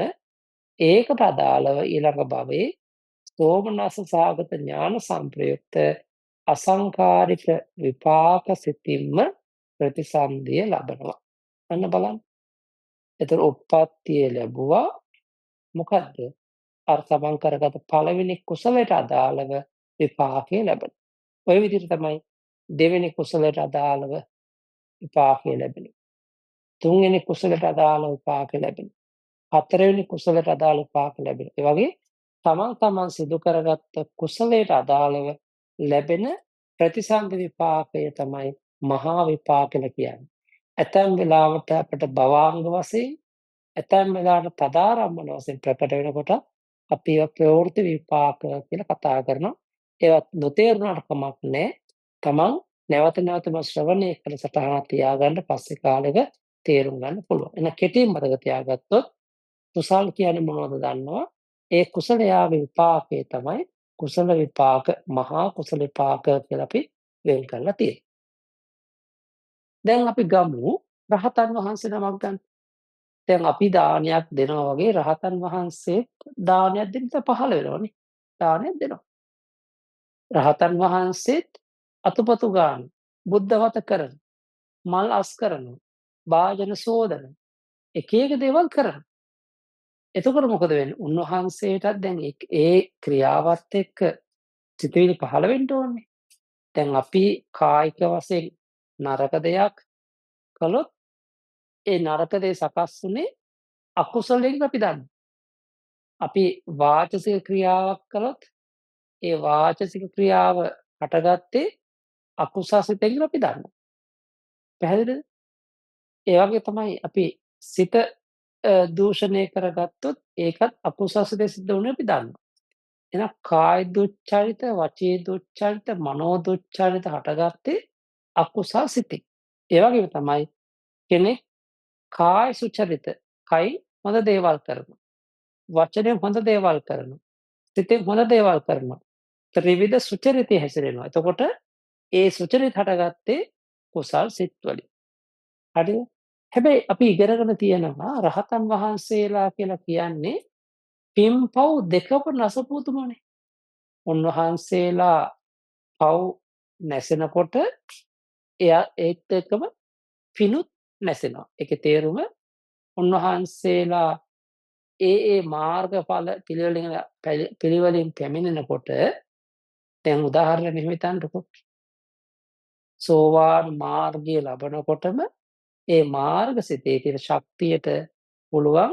ඒකට අදාළව ඊළඟ භවයේ සෝමනස්ස සහගත ඥාන සංප්‍රයුක්ත අසංකාරික විපාක සිතින්ම ප්‍රතිසන්දිය ලබනවා. අන්න බලන්න. එතකොට උප්පත්තිය ලැබුවා මොකද්ද? අර තමන් කරගත පළවෙනි කුසලයට අදාළව විපාකය ලැබෙනවා. ඔය විදිහට තමයි දෙවෙනි කුසලයට අදාළව විපාකය ලැබෙනවා. තුන්වෙනි කුසලයට අදාළව විපාක ලැබෙනවා. හතරවෙනි කුසලයට අදාළ විපාක ලැබෙනවා. ඒ වගේ තමන් සිදු කරගත්ත කුසලයට අදාළව ලැබෙන ප්‍රතිසන්දි විපාකය තමයි මහා විපාක කියලා කියන්නේ. ඇතැම් වෙලාවට අපට භවාංග වශයෙන් ඇතැම් වෙලාවට තදාරම්මන වශයෙන් ප්‍රකට වෙනකොට අපි ඒවා ප්‍රවෘත්ති විපාක කියලා කතා කරනවා. ඒවත් නොතේරුණාට කමක් නැහැ. තමන් නැවත නැවතම ශ්‍රවණය කරන සටහන තියාගන්න පස්සේ කාලෙක තේරුම් ගන්න පුළුවන්. එහෙනම් කෙටියෙන් මතක තියාගත්තොත් කුසල් කියන්නේ මොනවද දන්නවා? ඒ කුසලයාගේ විපාකය තමයි කුසල විපාක, මහා කුසල විපාක කියලා අපි වෙන් කරලා තියෙන්නේ. දැන් අපි ගමු රහතන් වහන්සේ නමක් ගන්න. දැන් අපි දානයක් දෙනවා වගේ රහතන් වහන්සේත් දානයක් දෙන්න පහළ වෙනවනේ. දානයක් දෙනවා. රහතන් වහන්සේත් අතුපතු ගන්න, බුද්ධ වත කරන, මල් අස් කරනවා, භාජන සෝදන, එක එක දේවල් කරනවා. එතකොට මොකද වෙන්නේ? උන්වහන්සේටත් දැන් ඒ ක්‍රියාවත් එක්ක සිතුවිලි පහළ වෙන්න ඕනේ. දැන් අපි කායික වශයෙන් නරක දෙයක් කළොත් ඒ නරක දේ සකස් වුනේ අකුසලයෙන් අපි දන්නවා. අපි වාචසික ක්‍රියාවක් කළොත් ඒ වාචසික ක්‍රියාව හටගත්තේ අකුසසිතෙන් කියලා අපි දන්නවා. පැහැදිලිද? ඒ වගේ තමයි අපි සිත දූෂණය කරගත්තොත් ඒකත් අකුසසිතෙන් සිද්ධ වුනේ අපි දන්නවා. එහෙනම් කාය දුච්චරිත, වචී දුච්චරිත, මනෝ දුච්චරිත හටගත්තේ අකුසල් සිතින්. ඒ වගේම තමයි කෙනෙක් කාය සුචරිත, කයි හොඳ දේවල් කරනවා. වචනයෙන් හොඳ දේවල් කරනවා. සිතෙන් හොඳ දේවල් කරනවා. ත්‍රිවිධ සුචරිතය හැසිරෙනවා. එතකොට ඒ සුචරිත හටගත්තේ කුසල් සිත් වලින්. හරිද? හැබැයි අපි ඉගෙනගෙන තියෙනවා රහතන් වහන්සේලා කියලා කියන්නේ පින්පව් දෙකම නසපු උතුමනේ. උන්වහන්සේලා පව් නැසෙනකොට එයා ඒත් එක්කම පිනුත් නැසෙනවා. ඒකේ තේරුම උන්වහන්සේලා ඒ මාර්ගඵල පිළිවෙලින් පැමිණෙනකොට දැන් උදාහරණයක් මෙහෙම හිතන්නකෝ. සෝවාන් මාර්ගය ලබනකොටම ඒ මාර්ගසිතේ තියෙන ශක්තියට පුළුවන්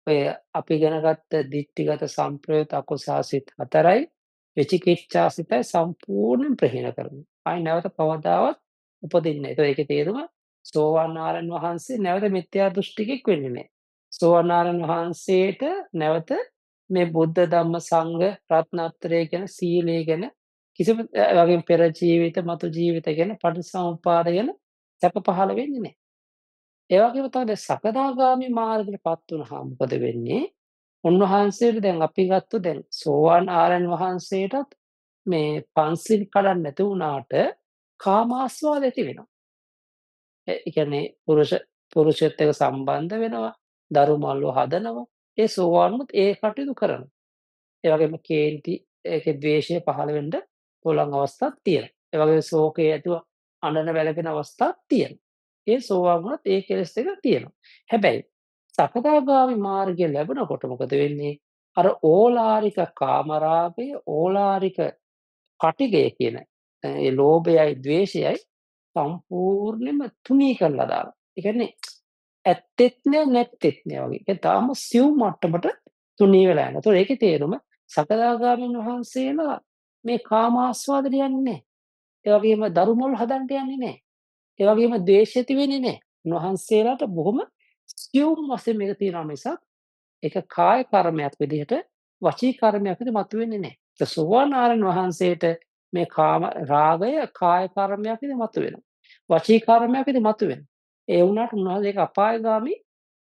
ඔය අපි ඉගෙන ගත්ත දිට්ඨිගත සම්ප්‍රයුක්ත අකුසාසිත 4යි විචිකිච්ඡාසිතයි සම්පූර්ණයෙන් ප්‍රහීන කරනවා. ආයි නැවත කවදාවත් උපදින්නේ නැහැ. ඒකේ තේරුම සෝවාන් ආරයන් වහන්සේ නැවත මිත්‍යා දෘෂ්ටිකෙක් වෙන්නේ නැහැ. සෝවාන් ආරයන් වහන්සේට නැවත මේ බුද්ධ ධම්ම සංඝ රත්නත්‍රය ගැන සීලය ගැන කිසිම වගේම පෙර ජීවිත මතු ජීවිත ගැන පටිච්චසමුප්පාද ගැන සැක පහළ වෙන්නේ නැහැ. ඒ වගේම තමයි දැන් සකදාගාමි මාර්ගයටපත් වුණාම මොකද වෙන්නේ? උන්වහන්සේට දැන් අපි ගත්තොත් දැන් සෝවාන් ආරයන් වහන්සේටත් මේ පන්සිල් කඩන්න නැති වුණාට කාමාස්වාද ඇති වෙනවා. ඒ කියන්නේ පුරුෂයත් එක්ක සම්බන්ධ වෙනවා, දරු මල්ලෝ හදනවා. ඒ සෝවාන්මුත් ඒ කටයුතු කරනවා. ඒ වගේම කේන්ති ඒකේ ද්වේෂය පහළ වෙන්න පුළුවන් අවස්ථාවක් තියෙනවා. ඒ වගේම ශෝකය ඇතුව අඬන වැළපෙන අවස්ථාවක් තියෙනවා. ඒ සෝවාන් වුණත් ඒ කෙලෙස් දෙක තියෙනවා. හැබැයි සකදාගාමි මාර්ගය ලැබෙනකොට මොකද වෙන්නේ? අර ඕලාරික කාමරාගය, ඕලාරික පටිඝය කියන ඒ ලෝභයයි, ද්වේෂයයි සම්පූර්ණයෙන්ම තුනී කරලා දාලා. ඒ කියන්නේ ඇත්තෙත් නෑ නැත්තෙත් නෑ වගේ. ඒ තාම සියුම් මට්ටමට තුනී වෙලා යනවා. ඒතකොට ඒකේ තේරුම සකදාගාමීන් වහන්සේලා මේ කාමාස්වාදයට යන්නේ නෑ. ඒ වගේම දරු මොල් හදන්න යන්නේ නෑ. ඒ වගේම ද්වේෂ ඇති වෙන්නේ නෑ. උන්වහන්සේලාට බොහොම සියුම් වශයෙන් මේක තියෙනවා මිසක් ඒක කාය කර්මයක් විදිහට වචී කර්මයක් විදිහට මතුවෙන්නේ නෑ. සෝවාන් ආරයන් වහන්සේට මේ කාම රාගය කාය කර්මයක් විදිහට මතුවෙනවා. වචී කර්මයක් විදිහට මතුවෙනවා. ඒ වුණාට උන්වහන්සේ ඒක අපායගාමී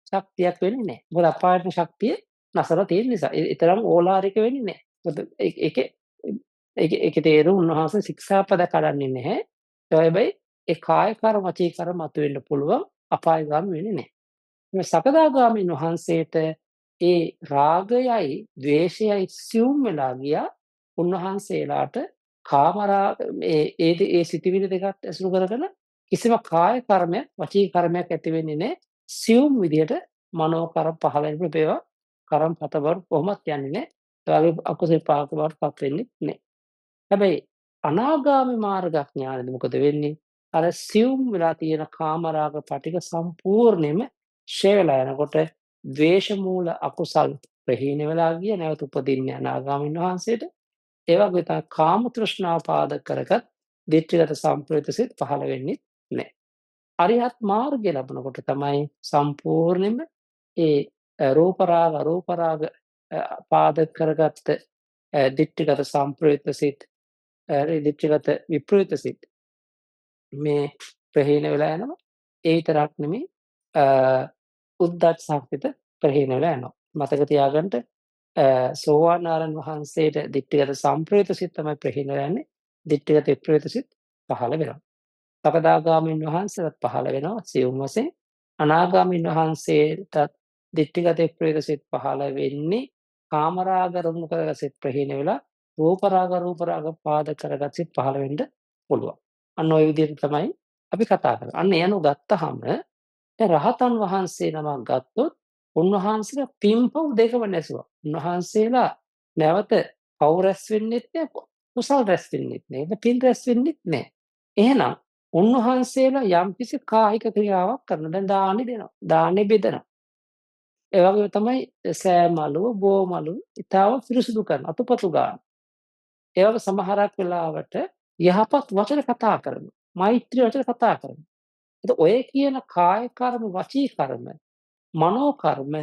ශක්තියක් වෙන්නේ නෑ. මොකද අපායන ශක්තිය නැසලා තියෙන නිසා. ඒ තරම් ඕලාරික වෙන්නේ නෑ. මොකද ඒකේ තේරුම උන්වහන්සේ ශික්ෂාපද කඩන්නේ නැහැ. ඒ හැබැයි ඒ කාය කර්ම වචී කර්ම මතුවෙන්න පුළුවන් අපායගාමී වෙන්නේ නෑ. මේ සකදාගාමීන් වහන්සේට ඒ රාගයයි, ද්වේෂයයි සියුම් වෙලා ගියා. උන්වහන්සේලාට කාමරාග ඒ සිතිවිලි දෙකත් ඇසුරු කරගෙන කිසිම කාය කර්මයක්, වචී කර්මයක් ඇති වෙන්නේ නැහැ. සියුම් විදියට මනෝ කර්ම පහළ වෙන ඒවා කර්මපත බවට කොහොමත් යන්නේ නැහැ. ඒ වගේ අකුසල පාක බවට පත් වෙන්නේ නැහැ. හැබැයි අනාගාමී මාර්ගඥානෙදි මොකද වෙන්නේ? අර සියුම් වෙලා තියෙන කාමරාග පටික සම්පූර්ණයෙන්ම ෂය වෙලා යනකොට ද්වේෂ මූල අකුසල් ප්‍රහීන වෙලා ගිය නැවත උපදින්නේ අනාගාමීන් වහන්සේට. ඒ වගේ තමයි කාම තෘෂ්ණාව පාදක කරගත් ditthිගත සම්ප්‍රයුක්ත සිත් පහළ වෙන්නේ නැහැ. අරිහත් මාර්ගය ලැබනකොට තමයි සම්පූර්ණයෙන්ම ඒ රූප රාග, අරූප රාග පාදක කරගත්ත ditthිගත සම්ප්‍රයුක්ත සිත් ditthිගත විප්‍රයුක්ත සිත් මේ ප්‍රහීන වෙලා යනවා. ඒ විතරක් නෙමෙයි අ උද්ධච්ච සම්පිත ප්‍රහීන වෙලා යනවා. මතක තියාගන්න සෝවාන් ආරයන් වහන්සේට ditthිගත සම්ප්‍රයුක්ත සිත් තමයි ප්‍රහීන වෙලා යන්නේ. ditthිගත විප්‍රයුක්ත සිත් පහළ වෙනවා. සකදාගාමීන් වහන්සේලාත් පහළ වෙනවා සියුම් වශයෙන්. අනාගාමීන් වහන්සේටත් ditthිගත විප්‍රයුක්ත සිත් පහළ වෙන්නේ කාමරාග අරමුණු කරගත් සිත් ප්‍රහීන වෙලා රූප රාග, රූප රාග පාදක කරගත් සිත් පහළ වෙන්න පුළුවන්. අන්න ওই විදිහට තමයි අපි කතා කරන්නේ. අන්න ඒ අනුව ගත්තහම දැන් රහතන් වහන්සේ නමක් ගත්තොත් උන්වහන්සේලා පින්පව් දෙකම නැසුවා. උන්වහන්සේලා නැවත පව් රැස් වෙන්නෙත් නෑ, කුසල් රැස් වෙන්නෙත් නෑ. ඒක පින් රැස් වෙන්නෙත් නෑ. එහෙනම් උන්වහන්සේලා යම්කිසි කායික ක්‍රියාවක් කරනවා. දැන් දානි දෙනවා. දානේ බෙදනවා. ඒ වගේම තමයි සෑමලුව, බෝමලුව ඊටාව පිරිසුදු කරනවා. අතුපතු ගන්නවා. ඒ වගේ සමහරක් වෙලාවට යහපත් වචන කතා කරනවා. මෛත්‍රී වචන කතා කරනවා. ඔය කියන කාය කර්ම, වචී කර්ම, මනෝ කර්ම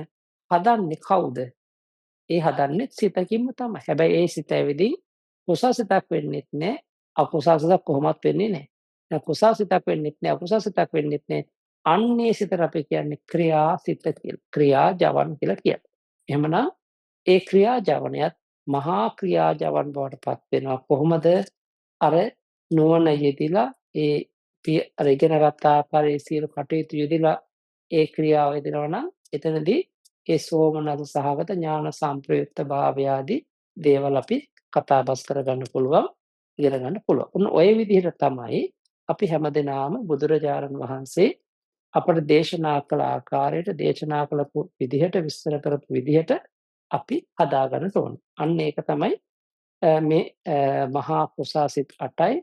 හදන්නේ කවුද? ඒ හදන්නේ සිතකින්ම තමයි. හැබැයි ඒ සිත ඇවිදින් කුසල් සිතක් වෙන්නෙත් නෑ. අකුසල් සිතක් කොහොමත් වෙන්නේ නෑ. දැන් කුසල් සිතක් වෙන්නෙත් නෑ. අකුසල් සිතක් වෙන්නෙත් නෑ. අන්නේ සිතට අපි කියන්නේ ක්‍රියා සිත කියලා. ක්‍රියා ජවන් කියලා කියනවා. එහෙමනම් ඒ ක්‍රියා ජවනයත් මහා ක්‍රියා ජවන් බවට පත් වෙනවා. කොහොමද? අර නුවණ යෙදිලා අර ඉගෙනගත් ආකාරයේ සියලු කටයුතු යෙදিলা ඒ ක්‍රියාව යෙදෙනවා නම් එතනදී ඒ සෝමනස්ස සහගත ඥාන සම්ප්‍රයුක්ත භාවය ආදී දේවල් අපි කතාබස් කරගන්න පුළුවන්, ඉගෙන ගන්න පුළුවන්. ඔන්න ඔය විදිහට තමයි අපි හැමදෙනාම බුදුරජාණන් වහන්සේ අපට දේශනා කළ ආකාරයට දේශනා කළපු විදිහට විස්තර කරපු විදිහට අපි හදාගන්න ඕන. අන්න ඒක තමයි මේ මහා කුසාසිත 8යි,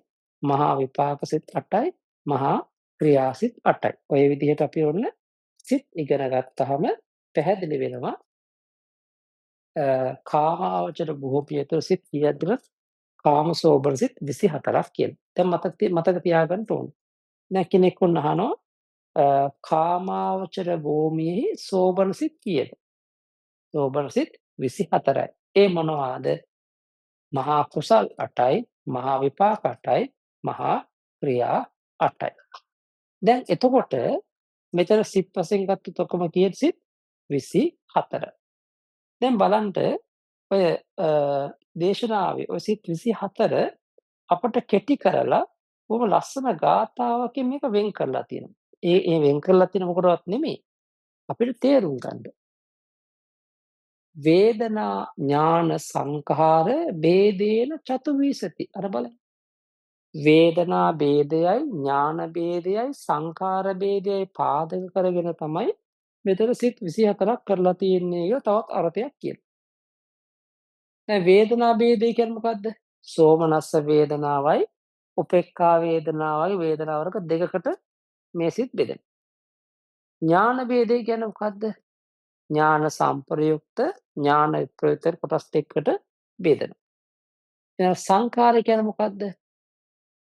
මහා විපාක සිත 8යි, මහා ක්‍රියාසිත 8යි. ඔය විදිහට අපි ඔන්න සිත් ඉගෙන ගත්තාම පැහැදිලි වෙනවා කාමාවචර බොහෝපියතර සිත් කීයක්ද? කාමසෝබන සිත් 24ක් කියලා. දැන් මතක තියාගන්න ඕනේ. දැන් කෙනෙක් වුණ අහනවා කාමාවචර භූමියේ සෝබන සිත් කීයද? සෝබන සිත් 24යි. ඒ මොනවාද? මහා කුසල් 8යි, මහා විපාක 8යි, මහා ක්‍රියා 8යි. දැන් එතකොට මෙතන සිත් වශයෙන් ගත්තොත් ඔක්කොම කීයද සිත්? 24. දැන් බලන්න ඔය දේශනාවේ ඔය සිත් 24 අපට කෙටි කරලා බොහොම ලස්සන ගාථාවකින් මේක වෙන් කරලා තියෙනවා. ඒ වෙන් කරලා තියෙන මොකටවත් නෙමෙයි. අපිට තේරුම් ගන්න. වේදනා ඥාන සංඛාර ભેදේන චතුවිසති. අර බලන්න. වේදනා ભેදයයි ඥාන ભેදයයි සංඛාර ભેදයයි පාදක කරගෙන තමයි මෙතන සිත් 24ක් කරලා තියෙන්නේ කියලා තවත් අර්ථයක් කියනවා. දැන් වේදනා භේදය කියන්නේ මොකද්ද? සෝමනස්ස වේදනාවයි උපේක්ඛා වේදනාවයි වේදනා වර්ග දෙකකට මේ සිත් බෙදෙනවා. ඥාන භේදය කියන්නේ මොකද්ද? ඥාන සම්ප්‍රයුක්ත ඥාන විප්‍රයුක්ත කොටස් දෙකකට බෙදෙනවා. එහෙනම් සංඛාරය කියන්නේ මොකද්ද?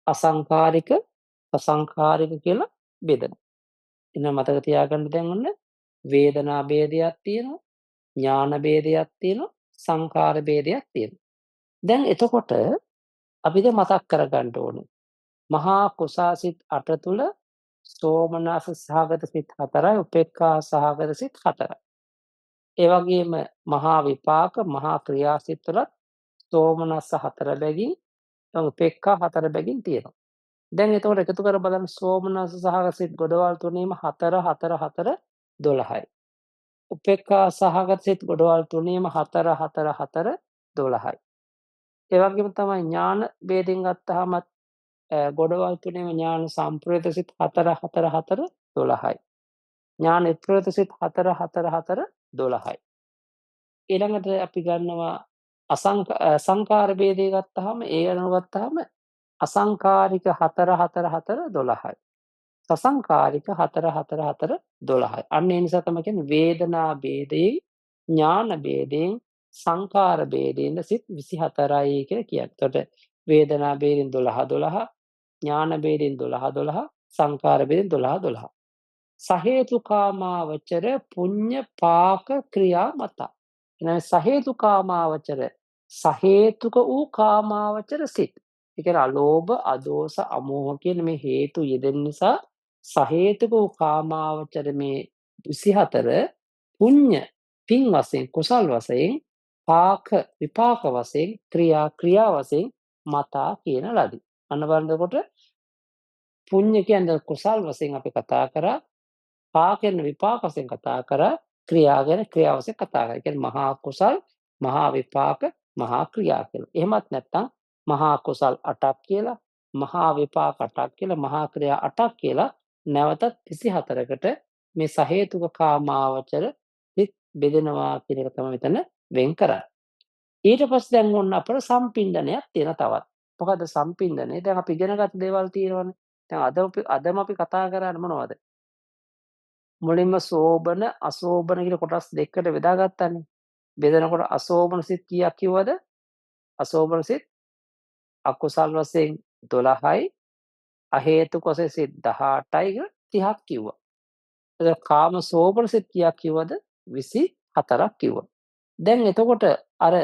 අසංඛාරික, අසංඛාරික කියලා බෙදෙනවා. එහෙනම් මතක තියාගන්න දැන් ඔන්න වේදනා භේදයක් තියෙනවා, ඥාන භේදයක් තියෙනවා, සංඛාර භේදයක් තියෙනවා. දැන් එතකොට අපි දැන් මතක් කරගන්න ඕනේ. මහා කුසාසිත 8 තුල සෝමනස්ස සහගත සිත් 4යි, උපේක්ඛා සහගත සිත් 4යි. ඒ වගේම මහා විපාක, මහා ක්‍රියාසිත තුලත් සෝමනස්ස 4 බැගින්, උපේක්ඛා 4 බැගින් තියෙනවා. දැන් එතකොට එකතු කර බලන්න සෝමනස්ස සහගත සිත් ගොඩවල් තුනේම 4 4 4 12යි. උපේක්ඛා සහගත සිත් ගොඩවල් තුනේම 4 4 4 12යි. ඒ වගේම තමයි ඥාන ભેදෙන් ගත්තාම ගොඩවල් තුනේම ඥාන සම්ප්‍රයුක්ත සිත් 4 4 4 12යි. ඥාන විප්‍රයුක්ත සිත් 4 4 4 12යි. ඊළඟට අපි ගන්නවා සංඛාර ભેදය ගත්තාම ඒ අනුව ගත්තාම අසංඛාරික 4 4 4 12යි. සසංඛාරික 4 4 4 12යි. අන්න ඒ නිසා තමයි කියන්නේ වේදනා ભેදයෙන් ඥාන ભેදයෙන් සංඛාර ભેදයෙන් සිත් 24යි කියලා කියන්නේ. එතකොට වේදනා ભેදයෙන් 12 12 ඥාන ભેදයෙන් 12 12 සංඛාර ભેදයෙන් 12 12. සහේතුකාමාවචර පුඤ්ඤ පාක ක්‍රියා මත. එහෙනම් සහේතුකාමාවචර සහේතුක වූ කාමාවචර සිත්. ඒ කියන්නේ අලෝභ, අදෝස, අමෝහ කියන මේ හේතු යෙදෙන නිසා සහේතුක වූ කාමාවචර මේ 24 පුඤ්ඤ පින් වශයෙන් කුසල් වශයෙන් පාක විපාක වශයෙන් ක්‍රියා වශයෙන් මතා කියන ලදී. අන්න බලනකොට පුඤ්ඤ කියන්නේ කුසල් වශයෙන් අපි කතා කරා, පා කියන විපාක වශයෙන් කතා කරා, ක්‍රියා ගැන ක්‍රියා වශයෙන් කතා කරා. ඒ කියන්නේ මහා කුසල්, මහා විපාක, මහා ක්‍රියා කියලා. එහෙමත් නැත්නම් මහා කුසල් 8ක් කියලා, මහා විපාක 8ක් කියලා, මහා ක්‍රියා 8ක් කියලා නැවතත් 24කට මේ සහේතුක කාමාවචර සිත් බෙදෙනවා කියන එක තමයි මෙතන වෙන් කරන්නේ. ඊට පස්සේ දැන් ඔන්න අපර සම්පින්ඩනයක් තියෙන තවත්. මොකද්ද සම්පින්ඩනය? දැන් අපි ඉගෙනගත් දේවල් තියෙනවනේ. දැන් අදම අපි කතා කරන්නේ මොනවද? මුලින්ම සෝබන, අසෝබන කියලා කොටස් දෙකකට බෙදාගත්තානේ. බෙදනකොට අසෝබන සිත් කීයක් කිව්වද? අසෝබන සිත් අකුසල් වශයෙන් 12යි, අහේතුක වශයෙන් සිත් 18යි කියලා 30ක් කිව්වා. එතකොට කාම සෝබන සිත් කීයක් කිව්වද? 24ක් කිව්වා. දැන් එතකොට අර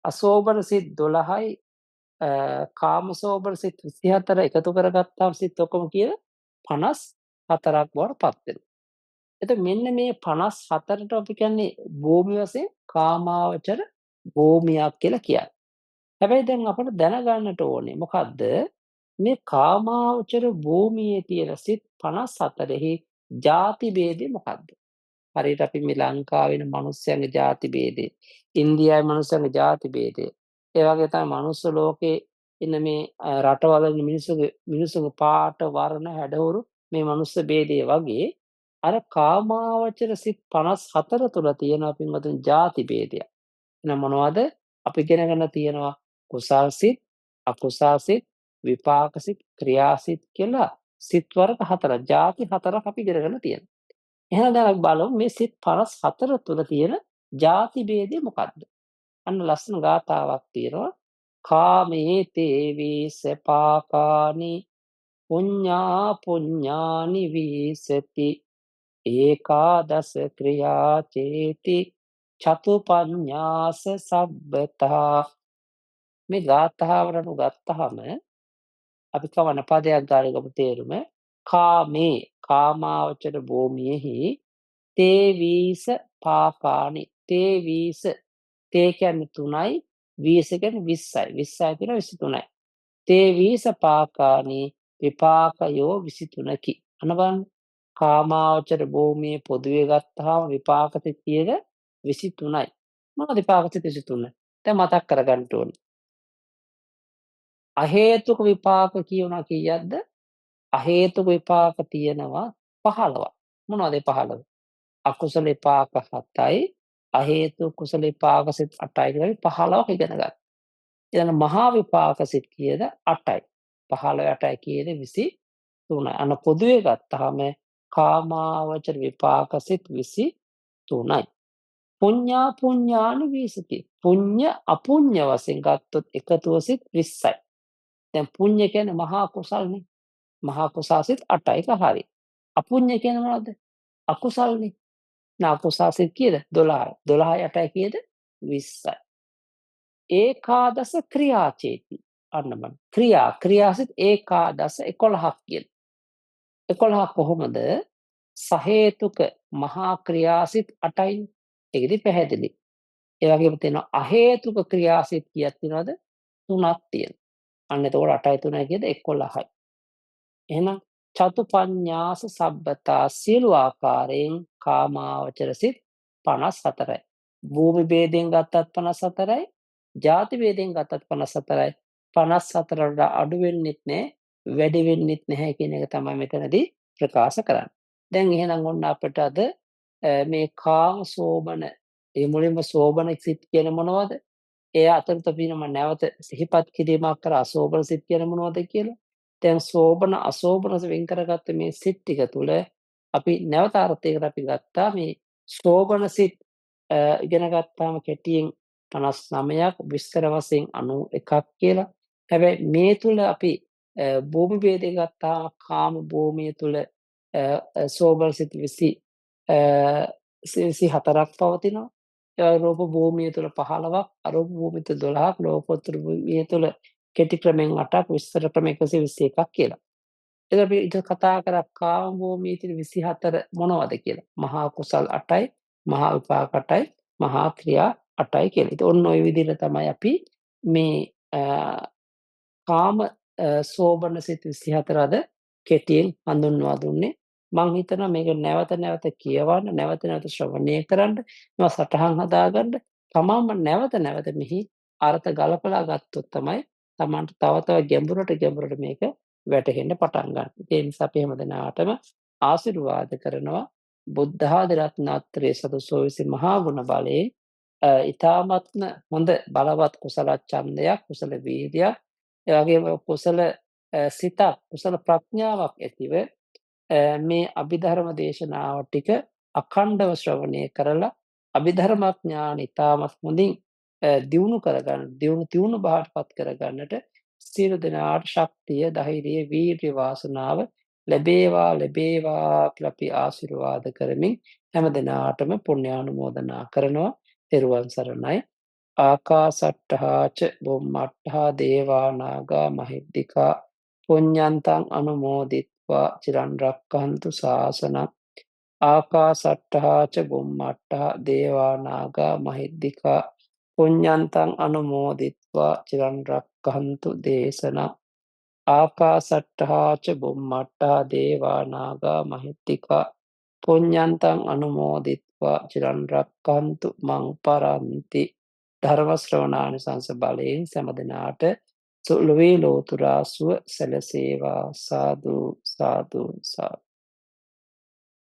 අසෝබන සිත් 12යි කාමසෝබන සිත් 24 එකතු කරගත්තාම සිත් ඔක්කොම කියලා 54ක් බවට පත් වෙනවා. එතකොට මෙන්න මේ 54ට අපි කියන්නේ භූමි වශයෙන් කාමාවචර භූමියක් කියලා කියන්නේ. හැබැයි දැන් අපිට දැනගන්නට ඕනේ මොකද්ද මේ කාමාවචර භූමියේ තියෙන සිත් 54හි ಜಾති ભેදය මොකද්ද? හරියට අපි මේ ලංකාවේ ඉන්න මිනිස්සුන්ගේ ಜಾති ભેදය, ඉන්දියාවේ මිනිස්සුන්ගේ ಜಾති ભેදය, ඒ වගේ තමයි මනුස්ස ලෝකේ ඉන්න මේ රටවල ඉන්න මිනිස්සුගේ පාට, වර්ණ, හැඩහුරු මේ මනුස්ස ભેදය වගේ අර කාමාවචර සිත් 54 තුල තියෙනවා පින්වතුනි ಜಾති ભેදයක්. එහෙනම් මොනවද? අපි ඉගෙනගෙන තියෙනවා කුසල් සිත්, අකුසල් සිත්, විපාක සිත්, ක්‍රියා සිත් කියලා සිත් වර්ග 4ක්, ಜಾති 4ක් අපි ඉගෙනගෙන තියෙනවා. එහෙනම් දැන් අපි බලමු මේ සිත් 54 තුල තියෙන ಜಾති ભેදය මොකක්ද? අන්න ලස්සන ගාථාවක් තියෙනවා. කාමේ තේ වීසපාකානි පුඤ්ඤා පුඤ්ඤානි වීසති ඒකාදස ක්‍රියා චේති චතුපඤ්ඤාස සබ්බතා. මේ ගාථාවරණු ගත්තාම අපි කවන පදයක් ගානගමු තේරුම. කාමේ කාමාවචර භූමියෙහි තේ වීස පාකානි තේ වීස තේ කියන්නේ 3යි වීස කියන්නේ 20යි 20යි කියන 23යි තේ වීස පාකානි විපාකයෝ 23කි. අන්න බලන්න කාමාවචර භූමියේ පොදුවේ ගත්තාම විපාක සිතියද 23යි. මොනවද විපාක සිත 23? දැන් මතක් කරගන්න ඕනේ. අහේතුක විපාක කියනවා කීයක්ද? අහේතුක විපාක තියෙනවා 15ක්. මොනවද 15? අකුසල විපාක 7යි, අහේතු කුසල විපාක සිත් 8යි කියලා අපි 15ක් ඉගෙන ගත්තා. ඊළඟ මහා විපාක සිත් කීයද? 8යි. 15 8යි කීයද? 23යි. අන්න පොදුවේ ගත්තාම කාමාවචර විපාක සිත් 23යි. පුඤ්ඤා පුඤ්ඤානි විසති. පුඤ්ඤ අපුඤ්ඤ වශයෙන් ගත්තොත් එකතුව සිත් 20යි. දැන් පුඤ්ඤ කියන්නේ මහා කුසල්නේ. මහා කුසල් සිත් 8යි ඒක හරි. අපුඤ්ඤ කියන්නේ මොනවද? අකුසල්නේ. අකුසල් සිත් කීයද? 12යි. 12යි 8යි කීයද? 20යි. ඒකාදස ක්‍රියාචේති. අන්න බලන්න. ක්‍රියා සිත් ඒකාදස 11ක් කියලා. 11ක් කොහොමද? සහේතුක මහා ක්‍රියාසිත 8යි. ඒකෙදි පැහැදිලි. ඒ වගේම තියෙනවා අහේතුක ක්‍රියාසිත කීයක් තියෙනවද? 3ක් තියෙනවා. අන්න එතකොට 8යි 3යි කියද 11යි. එහෙනම් චතුපඤ්ඤාස සබ්බතා සියලු ආකාරයෙන් කාමාවචර සිත් 54යි. භූමි භේදයෙන් ගත්තත් 54යි. ಜಾති භේදයෙන් ගත්තත් 54යි. 54ට අඩු වෙන්නෙත් නෑ, වැඩි වෙන්නෙත් නැහැ කියන එක තමයි මෙතනදී ප්‍රකාශ කරන්නේ. දැන් එහෙනම් ඔන්න අපිට අද මේ කාම සෝබන මුලින්ම සෝබන සිත් කියන්නේ මොනවද? ඒ අතරතුර පිනම නැවත සිහිපත් කිරීමක් කර අසෝබන සිත් කියන්නේ මොනවද කියලා. දැන් සෝබන අසෝබන වෙන් කරගත්ත මේ සිත් ටික තුල අපි නැවත අර්ථයකට අපි ගත්තා මේ සෝබන සිත් ඉගෙන ගත්තාම කෙටියෙන් 59ක් විස්තර වශයෙන් 91ක් කියලා. හැබැයි මේ තුල අපි භූමි භේදය ගත්තාම කාම භූමිය තුල සෝබන සිත් 24ක් පවතිනවා. රූප භූමිය තුළ 15ක්, අරූප භූමිය තුළ 12ක්, ලෝකෝත්තර භූමිය තුළ කෙටි ක්‍රමෙන් 8ක්, විස්තර ක්‍රමයෙන් 121ක් කියලා. එතකොට අපි ඊට කතා කරා කාම භූමිය තුළ 24 මොනවද කියලා. මහා කුසල් 8යි, මහා විපාක 8යි, මහා ක්‍රියා 8යි කියලා. ඉතින් ඔන්න ඔය විදිහට තමයි අපි මේ කාම සෝබන සිත් 24 අද කෙටියෙන් හඳුන්වා දුන්නේ. මං හිතනවා මේක නැවත නැවත කියවන්න, නැවත නැවත ශ්‍රවණය කරන්න, මේවා සටහන් හදාගන්න, තමන්ම නැවත නැවත මෙහි අර්ථ ගලපලා ගත්තොත් තමයි තමන්ට තව තව ගැඹුරට මේක වැටහෙන්න පටන් ගන්න. ඒ නිසා අපි හැමදෙනාටම ආශිර්වාද කරනවා බුද්ධ ආදී රත්නත්‍රයේ සදසෝ විසි මහා ගුණ බලයෙන් ඊ타මත්ම හොඳ බලවත් කුසල ඡන්දයක්, කුසල වීර්යයක්, ඒ වගේම කුසල සිතක්, කුසල ප්‍රඥාවක් ඇතිව මේ අභිධර්ම දේශනාව ටික අඛණ්ඩව ශ්‍රවණය කරලා අභිධර්මඥාන ඉතාමත් හොඳින් දියුණු කරගන්න, දියුණු බවටපත් කරගන්නට සියලු දෙනාට ශක්තිය, ධෛර්යය, වීර්ය වාසනාව ලැබේවා කියලා අපි ආශිර්වාද කරමින් හැම දිනාටම පුණ්‍යානුමෝදනා කරනවා. තෙරුවන් සරණයි. ආකාසට්ඨා ච බුම්මට්ඨා දේවා නාග මහිද්దికා පුඤ්ඤන්තං අනුමෝදිත්වා චිරන් රක්ඛන්තු ශාසනං. ආකාසට්ඨා ච බුම්මට්ඨා දේවා නාග මහිද්దికා පුඤ්ඤන්තං අනුමෝදිත්වා චිරන් රක්ඛන්තු දේශනං. ආකාසට්ඨා ච බුම්මට්ඨා දේවා නාග මහිද්దికා පුඤ්ඤන්තං අනුමෝදිත්වා චිරන් රක්ඛන්තු මං පරන්ති. ධර්ම ශ්‍රවණානිසංස බලයෙන් සෑම දිනාට සුළුවේ ලෝතුරා සුව සැලසේවා. සාදු සාදු සාදු.